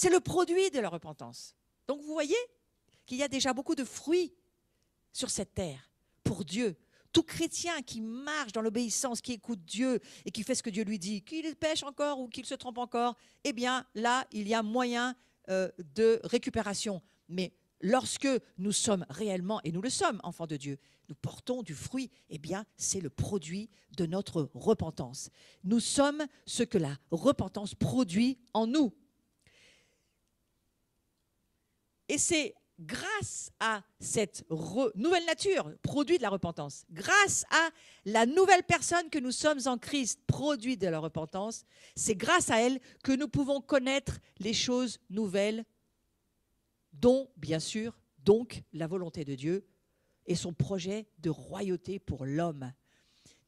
le produit de la repentance. Donc, vous voyez qu'il y a déjà beaucoup de fruits sur cette terre pour Dieu. Tout chrétien qui marche dans l'obéissance, qui écoute Dieu et qui fait ce que Dieu lui dit, qu'il pêche encore ou qu'il se trompe encore, eh bien là, il y a moyen de récupération. Mais lorsque nous sommes réellement, et nous le sommes, enfants de Dieu, nous portons du fruit, eh bien c'est le produit de notre repentance. Nous sommes ce que la repentance produit en nous. Et c'est grâce à cette nouvelle nature, produit de la repentance, grâce à la nouvelle personne que nous sommes en Christ, produit de la repentance, c'est grâce à elle que nous pouvons connaître les choses nouvelles, dont, bien sûr, donc la volonté de Dieu et son projet de royauté pour l'homme.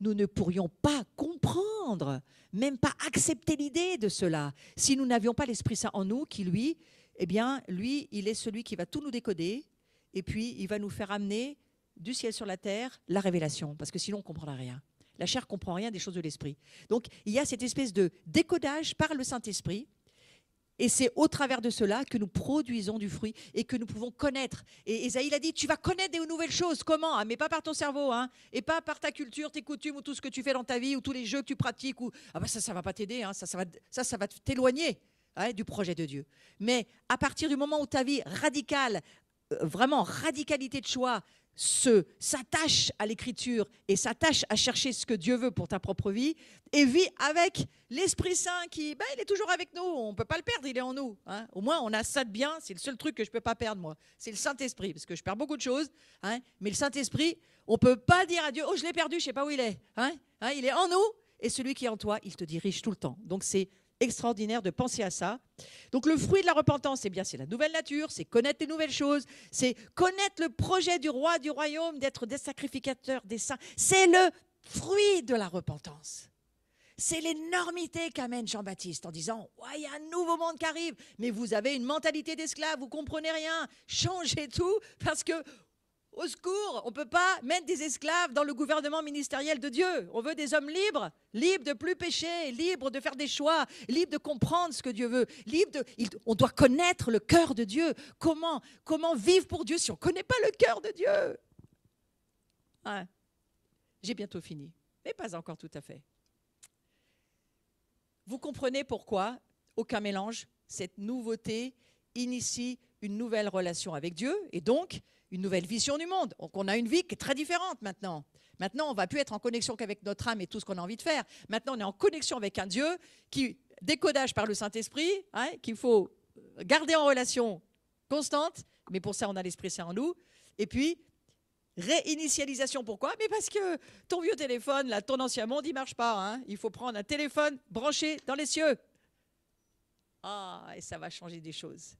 Nous ne pourrions pas comprendre, même pas accepter l'idée de cela, si nous n'avions pas l'Esprit Saint en nous, qui lui, eh bien, lui, il est celui qui va tout nous décoder et puis il va nous faire amener du ciel sur la terre la révélation, parce que sinon on ne comprendra rien. La chair ne comprend rien des choses de l'esprit. Donc, il y a cette espèce de décodage par le Saint-Esprit et c'est au travers de cela que nous produisons du fruit et que nous pouvons connaître. Et Ésaïe a dit, tu vas connaître des nouvelles choses. Comment? Ah, mais pas par ton cerveau, hein, et pas par ta culture, tes coutumes ou tout ce que tu fais dans ta vie ou tous les jeux que tu pratiques. Ou... Ah ben ça ne va pas t'aider, hein, ça va t'éloigner. Ouais, du projet de Dieu. Mais à partir du moment où ta vie radicale, vraiment radicalité de choix, s'attache à l'écriture et s'attache à chercher ce que Dieu veut pour ta propre vie et vit avec l'Esprit Saint qui, il est toujours avec nous, on ne peut pas le perdre, il est en nous. Hein. Au moins, on a ça de bien, c'est le seul truc que je ne peux pas perdre, moi. C'est le Saint-Esprit, parce que je perds beaucoup de choses. Hein, mais le Saint-Esprit, on ne peut pas dire à Dieu, oh, je l'ai perdu, je ne sais pas où il est. Hein, il est en nous et celui qui est en toi, il te dirige tout le temps. Donc, c'est extraordinaire de penser à ça. Donc le fruit de la repentance, eh bien, c'est la nouvelle nature, c'est connaître les nouvelles choses, c'est connaître le projet du roi, du royaume, d'être des sacrificateurs, des saints. C'est le fruit de la repentance. C'est l'énormité qu'amène Jean-Baptiste en disant « Ouais, il y a un nouveau monde qui arrive, mais vous avez une mentalité d'esclave, vous ne comprenez rien, changez tout parce que au secours, on ne peut pas mettre des esclaves dans le gouvernement ministériel de Dieu. On veut des hommes libres, libres de plus pécher, libres de faire des choix, libres de comprendre ce que Dieu veut. On doit connaître le cœur de Dieu. Comment vivre pour Dieu si on ne connaît pas le cœur de Dieu? Ouais. J'ai bientôt fini, mais pas encore tout à fait. Vous comprenez pourquoi aucun mélange, cette nouveauté initie une nouvelle relation avec Dieu et donc une nouvelle vision du monde. Donc on a une vie qui est très différente maintenant. Maintenant, on ne va plus être en connexion qu'avec notre âme et tout ce qu'on a envie de faire. Maintenant, on est en connexion avec un Dieu qui, décodage par le Saint-Esprit, qu'il faut garder en relation constante, mais pour ça, on a l'Esprit Saint en nous. Et puis, réinitialisation, pourquoi? Mais parce que ton vieux téléphone, là, ton ancien monde, il ne marche pas. Il faut prendre un téléphone branché dans les cieux. Et ça va changer des choses.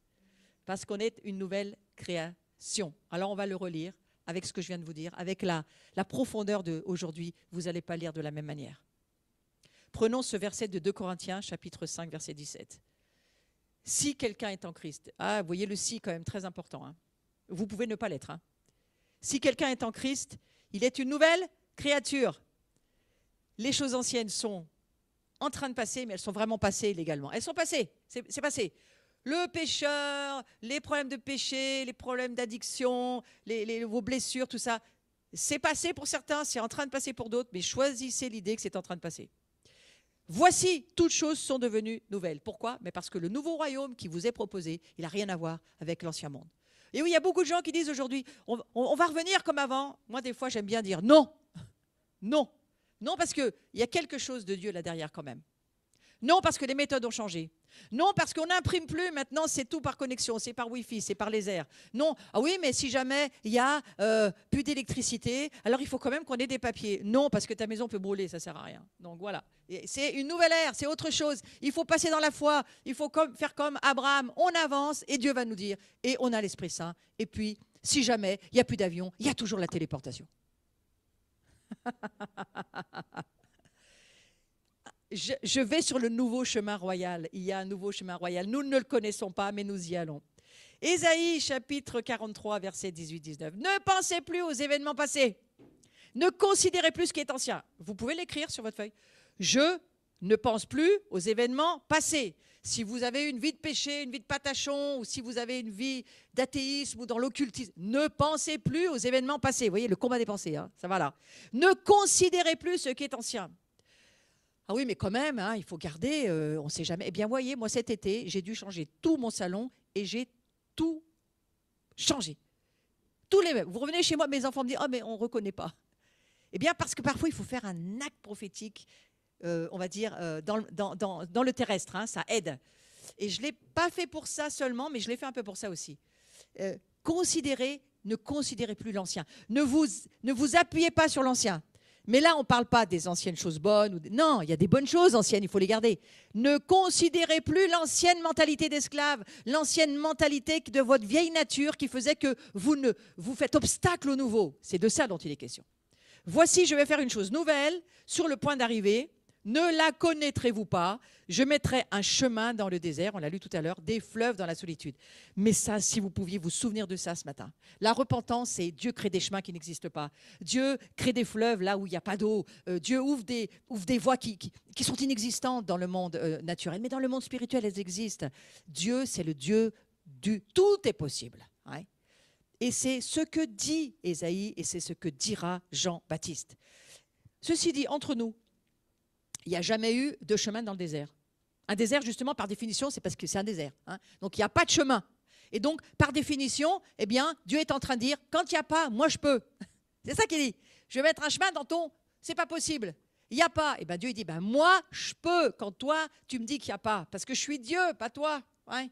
Parce qu'on est une nouvelle création. Alors, on va le relire avec ce que je viens de vous dire, avec la profondeur d'aujourd'hui. Vous n'allez pas lire de la même manière. Prenons ce verset de 2 Corinthiens, chapitre 5, verset 17. Si quelqu'un est en Christ, vous voyez le si quand même très important. Vous pouvez ne pas l'être. Si quelqu'un est en Christ, il est une nouvelle créature. Les choses anciennes sont en train de passer, mais elles sont vraiment passées légalement. Elles sont passées, c'est passé. Le pécheur, les problèmes de péché, les problèmes d'addiction, vos blessures, tout ça, c'est passé pour certains, c'est en train de passer pour d'autres, mais choisissez l'idée que c'est en train de passer. Voici, toutes choses sont devenues nouvelles. Pourquoi? Mais parce que le nouveau royaume qui vous est proposé, il n'a rien à voir avec l'ancien monde. Et oui, il y a beaucoup de gens qui disent aujourd'hui, on va revenir comme avant. Moi, des fois, j'aime bien dire non. Non. Non, parce qu'il y a quelque chose de Dieu là derrière quand même. Non, parce que les méthodes ont changé. Non, parce qu'on n'imprime plus. Maintenant, c'est tout par connexion, c'est par Wi-Fi, c'est par les airs. Non, oui, mais si jamais il y a plus d'électricité, alors il faut quand même qu'on ait des papiers. Non, parce que ta maison peut brûler, ça ne sert à rien. Donc voilà, c'est une nouvelle ère, c'est autre chose. Il faut passer dans la foi, il faut faire comme Abraham, on avance et Dieu va nous dire. Et on a l'Esprit Saint. Et puis, si jamais il n'y a plus d'avion, il y a toujours la téléportation. Je vais sur le nouveau chemin royal. Il y a un nouveau chemin royal. Nous ne le connaissons pas, mais nous y allons. Ésaïe, chapitre 43, versets 18-19. Ne pensez plus aux événements passés. Ne considérez plus ce qui est ancien. Vous pouvez l'écrire sur votre feuille. Je ne pense plus aux événements passés. Si vous avez une vie de péché, une vie de patachon, ou si vous avez une vie d'athéisme ou dans l'occultisme, ne pensez plus aux événements passés. Vous voyez, le combat des pensées, ça va là. Ne considérez plus ce qui est ancien. Ah oui, mais quand même, il faut garder, on ne sait jamais. Eh bien, voyez, moi, cet été, j'ai dû changer tout mon salon et j'ai tout changé. Tous les mêmes. Vous revenez chez moi, mes enfants me disent « Ah, mais on ne reconnaît pas ». Eh bien, parce que parfois, il faut faire un acte prophétique, on va dire, dans le terrestre. Ça aide. Et je ne l'ai pas fait pour ça seulement, mais je l'ai fait un peu pour ça aussi. Ne considérez plus l'ancien. Ne vous appuyez pas sur l'ancien. Mais là, on ne parle pas des anciennes choses bonnes. Non, il y a des bonnes choses anciennes, il faut les garder. Ne considérez plus l'ancienne mentalité d'esclave, l'ancienne mentalité de votre vieille nature qui faisait que vous faites obstacle au nouveau. C'est de ça dont il est question. Voici, je vais faire une chose nouvelle, sur le point d'arriver. Ne la connaîtrez-vous pas? Je mettrai un chemin dans le désert, on l'a lu tout à l'heure, des fleuves dans la solitude. Mais ça, si vous pouviez vous souvenir de ça ce matin. La repentance, c'est Dieu crée des chemins qui n'existent pas. Dieu crée des fleuves là où il n'y a pas d'eau. Dieu ouvre des voies qui sont inexistantes dans le monde naturel. Mais dans le monde spirituel, elles existent. Dieu, c'est le Dieu du tout est possible. Et c'est ce que dit Ésaïe et c'est ce que dira Jean-Baptiste. Ceci dit, entre nous, il n'y a jamais eu de chemin dans le désert. Un désert, justement, par définition, c'est parce que c'est un désert. Donc, il n'y a pas de chemin. Et donc, par définition, eh bien, Dieu est en train de dire, quand il n'y a pas, moi, je peux. C'est ça qu'il dit. Je vais mettre un chemin dans ton... C'est pas possible. Il n'y a pas. Et bien, Dieu, il dit, moi, je peux, quand toi, tu me dis qu'il n'y a pas. Parce que je suis Dieu, pas toi. Ah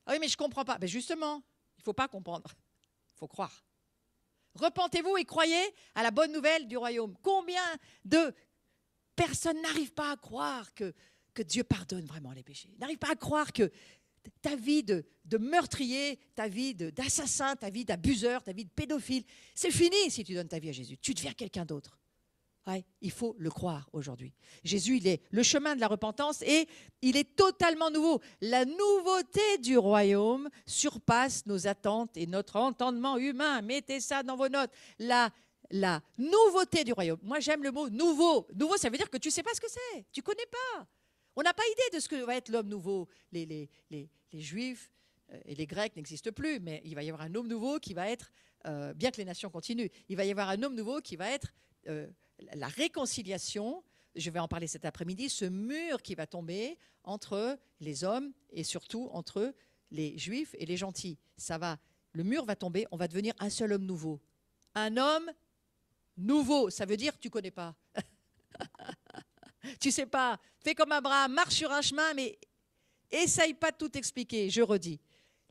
oui, mais je ne comprends pas. Justement, il ne faut pas comprendre. Il faut croire. Repentez-vous et croyez à la bonne nouvelle du royaume. Combien de... Personne n'arrive pas à croire que que Dieu pardonne vraiment les péchés. Ils n'arrivent pas à croire que ta vie de meurtrier, ta vie d'assassin, ta vie d'abuseur, ta vie de pédophile, c'est fini si tu donnes ta vie à Jésus. Tu deviens quelqu'un d'autre. Ouais, il faut le croire aujourd'hui. Jésus, il est le chemin de la repentance et il est totalement nouveau. La nouveauté du royaume surpasse nos attentes et notre entendement humain. Mettez ça dans vos notes. La nouveauté du royaume. Moi, j'aime le mot nouveau. Nouveau, ça veut dire que tu ne sais pas ce que c'est. Tu ne connais pas. On n'a pas idée de ce que va être l'homme nouveau. Les Juifs et les Grecs n'existent plus, mais il va y avoir un homme nouveau qui va être, bien que les nations continuent, il va y avoir un homme nouveau qui va être la réconciliation. Je vais en parler cet après-midi, ce mur qui va tomber entre les hommes et surtout entre les Juifs et les gentils. Le mur va tomber, on va devenir un seul homme nouveau. Un homme nouveau, ça veut dire que tu ne connais pas. Tu ne sais pas. Fais comme Abraham, marche sur un chemin, mais essaye pas de tout expliquer. Je redis,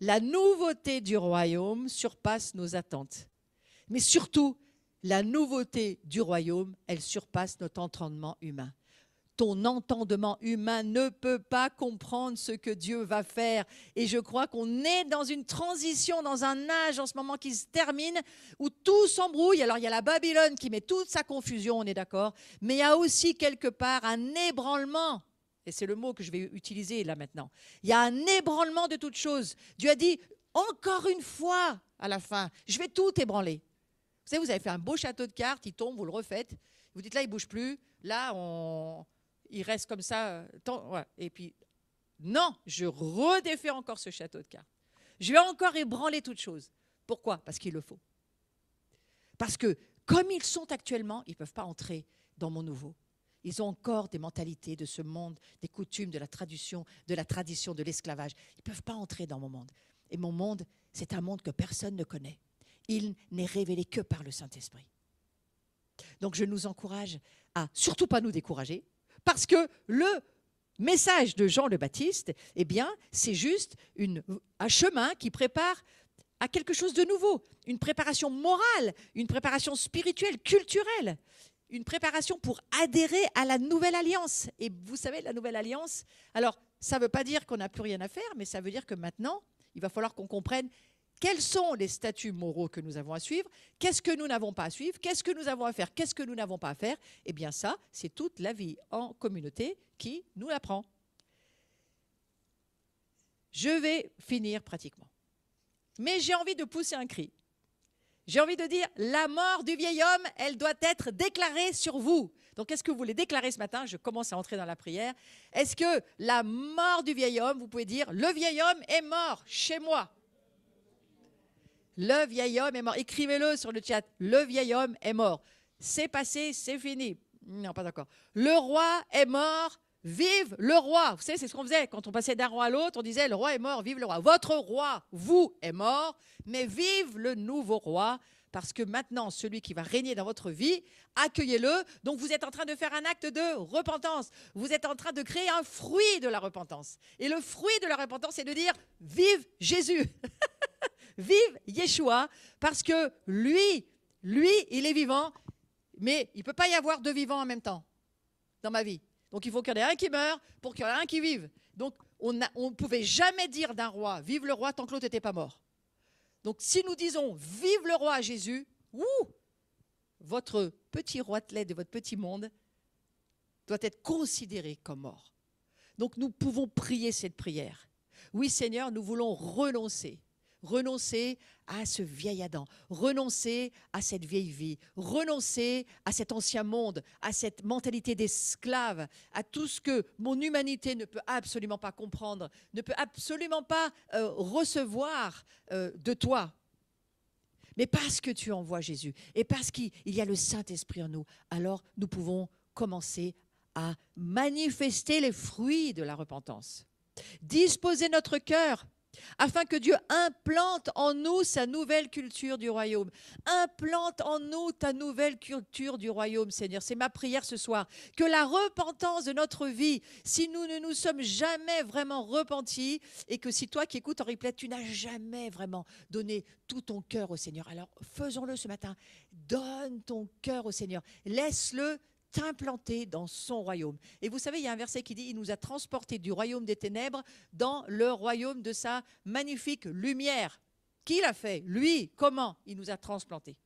la nouveauté du royaume surpasse nos attentes. Mais surtout, la nouveauté du royaume, elle surpasse notre entendement humain. Ton entendement humain ne peut pas comprendre ce que Dieu va faire. Et je crois qu'on est dans une transition, dans un âge en ce moment qui se termine, où tout s'embrouille. Alors il y a la Babylone qui met toute sa confusion, on est d'accord, mais il y a aussi quelque part un ébranlement. Et c'est le mot que je vais utiliser là maintenant. Il y a un ébranlement de toutes choses. Dieu a dit, encore une fois, à la fin, je vais tout ébranler. Vous savez, vous avez fait un beau château de cartes, il tombe, vous le refaites. Vous dites là, il ne bouge plus. Là, il reste comme ça. Ouais. Et puis, non, je redéfais encore ce château de cartes. Je vais encore ébranler toutes choses. Pourquoi ? Parce qu'il le faut. Parce que, comme ils sont actuellement, ils ne peuvent pas entrer dans mon nouveau. Ils ont encore des mentalités de ce monde, des coutumes, de la tradition, de l'esclavage. Ils ne peuvent pas entrer dans mon monde. Et mon monde, c'est un monde que personne ne connaît. Il n'est révélé que par le Saint-Esprit. Donc je nous encourage à surtout pas nous décourager, parce que le message de Jean le Baptiste, eh bien, c'est juste un chemin qui prépare à quelque chose de nouveau, une préparation morale, une préparation spirituelle, culturelle, une préparation pour adhérer à la nouvelle alliance. Et vous savez, la nouvelle alliance, alors ça ne veut pas dire qu'on n'a plus rien à faire, mais ça veut dire que maintenant, il va falloir qu'on comprenne quels sont les statuts moraux que nous avons à suivre, qu'est-ce que nous n'avons pas à suivre, qu'est-ce que nous avons à faire, qu'est-ce que nous n'avons pas à faire. Eh bien ça, c'est toute la vie en communauté qui nous l'apprend. Je vais finir pratiquement. Mais j'ai envie de pousser un cri. J'ai envie de dire, la mort du vieil homme, elle doit être déclarée sur vous. Donc, est-ce que vous voulez déclarer ce matin ? Je commence à entrer dans la prière. Est-ce que la mort du vieil homme, vous pouvez dire, le vieil homme est mort chez moi. Le vieil homme est mort. Écrivez-le sur le chat. Le vieil homme est mort. C'est passé, c'est fini. Non, pas d'accord. Le roi est mort. Vive le roi. Vous savez, c'est ce qu'on faisait. Quand on passait d'un roi à l'autre, on disait le roi est mort, vive le roi. Votre roi, vous, est mort, mais vive le nouveau roi, parce que maintenant, celui qui va régner dans votre vie, accueillez-le. Donc, vous êtes en train de faire un acte de repentance. Vous êtes en train de créer un fruit de la repentance. Et le fruit de la repentance, c'est de dire vive Jésus. Vive Yeshua, parce que lui, il est vivant, mais il ne peut pas y avoir deux vivants en même temps dans ma vie. Donc il faut qu'il y en ait un qui meure pour qu'il y en ait un qui vive. Donc on ne pouvait jamais dire d'un roi, vive le roi, tant que l'autre n'était pas mort. Donc si nous disons, vive le roi Jésus, votre petit roitelet de votre petit monde doit être considéré comme mort. Donc nous pouvons prier cette prière. Oui Seigneur, nous voulons renoncer à ce vieil Adam, renoncer à cette vieille vie, renoncer à cet ancien monde, à cette mentalité d'esclave, à tout ce que mon humanité ne peut absolument pas comprendre, ne peut absolument pas recevoir de toi. Mais parce que tu envoies Jésus et parce qu'il y a le Saint-Esprit en nous, alors nous pouvons commencer à manifester les fruits de la repentance. Disposer notre cœur afin que Dieu implante en nous sa nouvelle culture du royaume. Implante en nous ta nouvelle culture du royaume, Seigneur. C'est ma prière ce soir. Que la repentance de notre vie, si nous ne nous sommes jamais vraiment repentis, et que si toi qui écoutes en replay, tu n'as jamais vraiment donné tout ton cœur au Seigneur, alors faisons-le ce matin. Donne ton cœur au Seigneur. Laisse-le implantés dans son royaume. Et vous savez, il y a un verset qui dit, il nous a transportés du royaume des ténèbres dans le royaume de sa magnifique lumière. Qui l'a fait? Lui. Comment? Il nous a transplantés.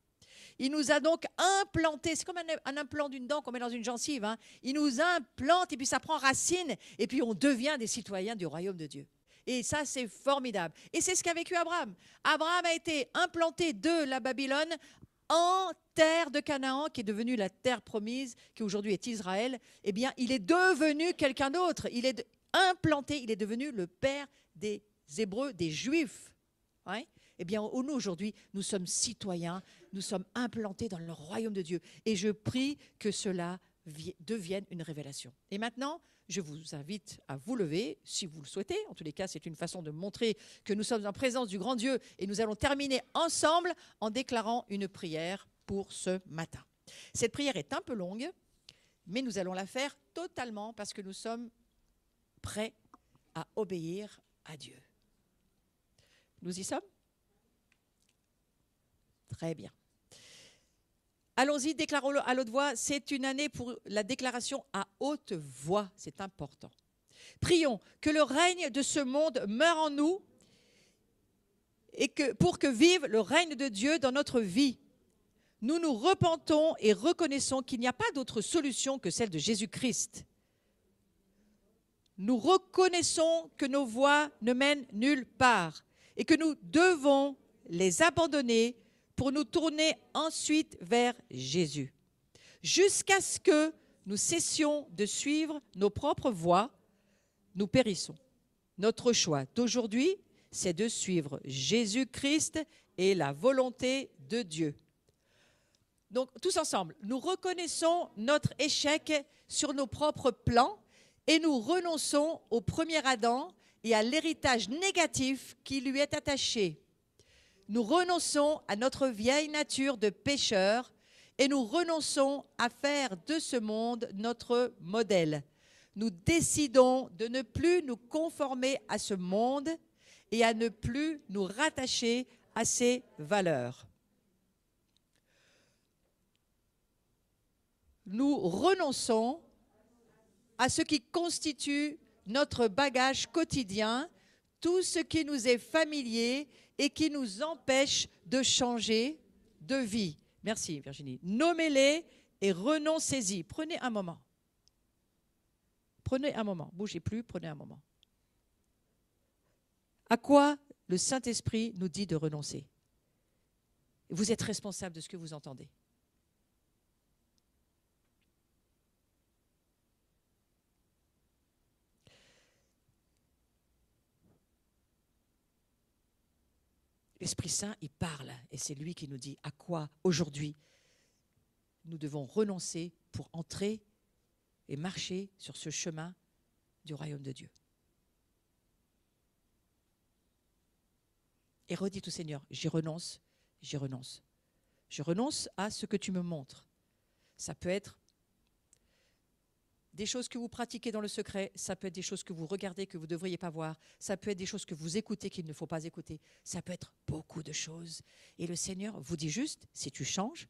Il nous a donc implantés. C'est comme un implant d'une dent qu'on met dans une gencive. Hein. Il nous implante et puis ça prend racine et puis on devient des citoyens du royaume de Dieu. Et ça, c'est formidable. Et c'est ce qu'a vécu Abraham. Abraham a été implanté de la Babylone en terre de Canaan, qui est devenue la terre promise, qui aujourd'hui est Israël. Eh bien, il est devenu quelqu'un d'autre. Il est implanté, il est devenu le père des Hébreux, des Juifs. Ouais. Eh bien, nous, aujourd'hui, nous sommes citoyens, nous sommes implantés dans le royaume de Dieu. Et je prie que cela devienne une révélation. Et maintenant, je vous invite à vous lever, si vous le souhaitez. En tous les cas, c'est une façon de montrer que nous sommes en présence du grand Dieu. Et nous allons terminer ensemble en déclarant une prière pour ce matin. Cette prière est un peu longue, mais nous allons la faire totalement parce que nous sommes prêts à obéir à Dieu. Nous y sommes ? Très bien. Allons-y, déclarons-le à haute voix. C'est une année pour la déclaration à haute voix. C'est important. Prions que le règne de ce monde meure en nous et pour que vive le règne de Dieu dans notre vie. Nous nous repentons et reconnaissons qu'il n'y a pas d'autre solution que celle de Jésus-Christ. Nous reconnaissons que nos voies ne mènent nulle part et que nous devons les abandonner pour nous tourner ensuite vers Jésus, jusqu'à ce que nous cessions de suivre nos propres voies, nous périssons. Notre choix d'aujourd'hui, c'est de suivre Jésus-Christ et la volonté de Dieu. Donc, tous ensemble, nous reconnaissons notre échec sur nos propres plans et nous renonçons au premier Adam et à l'héritage négatif qui lui est attaché. Nous renonçons à notre vieille nature de pécheur et nous renonçons à faire de ce monde notre modèle. Nous décidons de ne plus nous conformer à ce monde et à ne plus nous rattacher à ses valeurs. Nous renonçons à ce qui constitue notre bagage quotidien, tout ce qui nous est familier et qui nous empêche de changer de vie. Merci Virginie. Nommez-les et renoncez-y. Prenez un moment. Prenez un moment. Bougez plus, prenez un moment. À quoi le Saint-Esprit nous dit de renoncer? Vous êtes responsable de ce que vous entendez. L'Esprit Saint, il parle et c'est lui qui nous dit à quoi aujourd'hui nous devons renoncer pour entrer et marcher sur ce chemin du royaume de Dieu. Et redites au Seigneur, j'y renonce, j'y renonce. Je renonce à ce que tu me montres. Ça peut être des choses que vous pratiquez dans le secret, ça peut être des choses que vous regardez que vous ne devriez pas voir, ça peut être des choses que vous écoutez qu'il ne faut pas écouter, ça peut être beaucoup de choses. Et le Seigneur vous dit juste, si tu changes,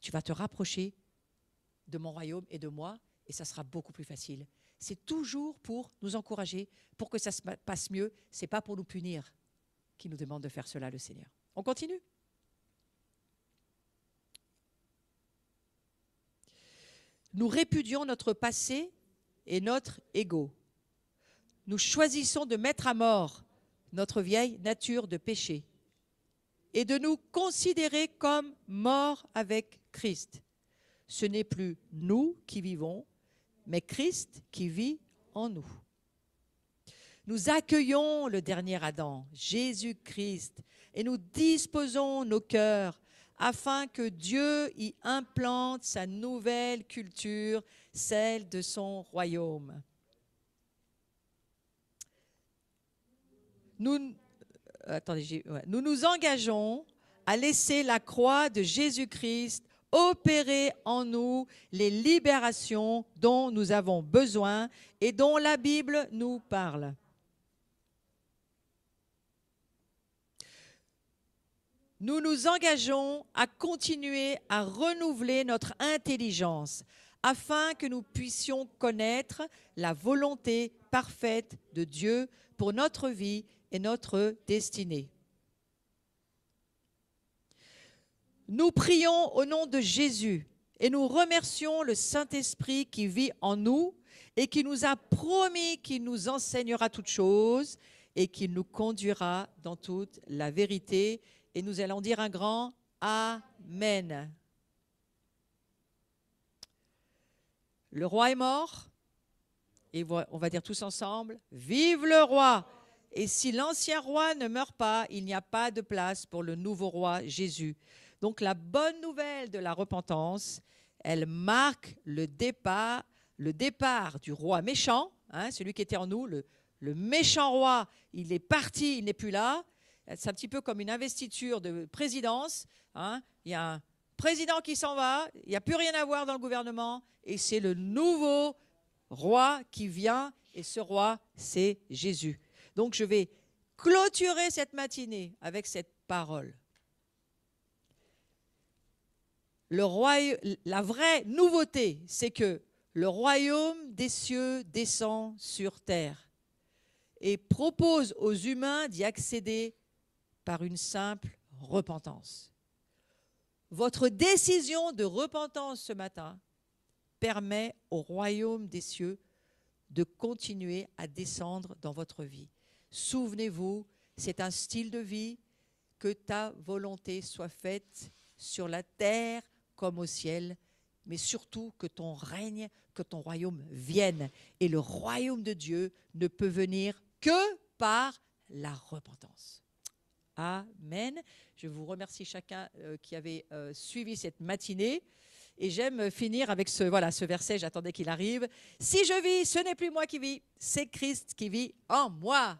tu vas te rapprocher de mon royaume et de moi, et ça sera beaucoup plus facile. C'est toujours pour nous encourager, pour que ça se passe mieux, ce n'est pas pour nous punir qu'il nous demande de faire cela, le Seigneur. On continue ? Nous répudions notre passé et notre ego. Nous choisissons de mettre à mort notre vieille nature de péché et de nous considérer comme morts avec Christ. Ce n'est plus nous qui vivons, mais Christ qui vit en nous. Nous accueillons le dernier Adam, Jésus-Christ, et nous disposons nos cœurs afin que Dieu y implante sa nouvelle culture, celle de son royaume. Nous nous engageons à laisser la croix de Jésus-Christ opérer en nous les libérations dont nous avons besoin et dont la Bible nous parle. Nous nous engageons à continuer à renouveler notre intelligence afin que nous puissions connaître la volonté parfaite de Dieu pour notre vie et notre destinée. Nous prions au nom de Jésus et nous remercions le Saint-Esprit qui vit en nous et qui nous a promis qu'il nous enseignera toutes choses et qu'il nous conduira dans toute la vérité. Et nous allons dire un grand Amen. Le roi est mort et on va dire tous ensemble, vive le roi! Et si l'ancien roi ne meurt pas, il n'y a pas de place pour le nouveau roi Jésus. Donc la bonne nouvelle de la repentance, elle marque le départ du roi méchant, celui qui était en nous, le méchant roi, il est parti, il n'est plus là. C'est un petit peu comme une investiture de présidence. Il y a un président qui s'en va, il n'y a plus rien à voir dans le gouvernement, et c'est le nouveau roi qui vient, et ce roi, c'est Jésus. Donc je vais clôturer cette matinée avec cette parole. La vraie nouveauté, c'est que le royaume des cieux descend sur terre et propose aux humains d'y accéder par une simple repentance. Votre décision de repentance ce matin permet au royaume des cieux de continuer à descendre dans votre vie. Souvenez-vous, c'est un style de vie, que ta volonté soit faite sur la terre comme au ciel, mais surtout que ton règne, que ton royaume vienne. Et le royaume de Dieu ne peut venir que par la repentance. Amen. Je vous remercie chacun qui avait suivi cette matinée. Et j'aime finir avec ce verset, j'attendais qu'il arrive. Si je vis, ce n'est plus moi qui vis, c'est Christ qui vit en moi.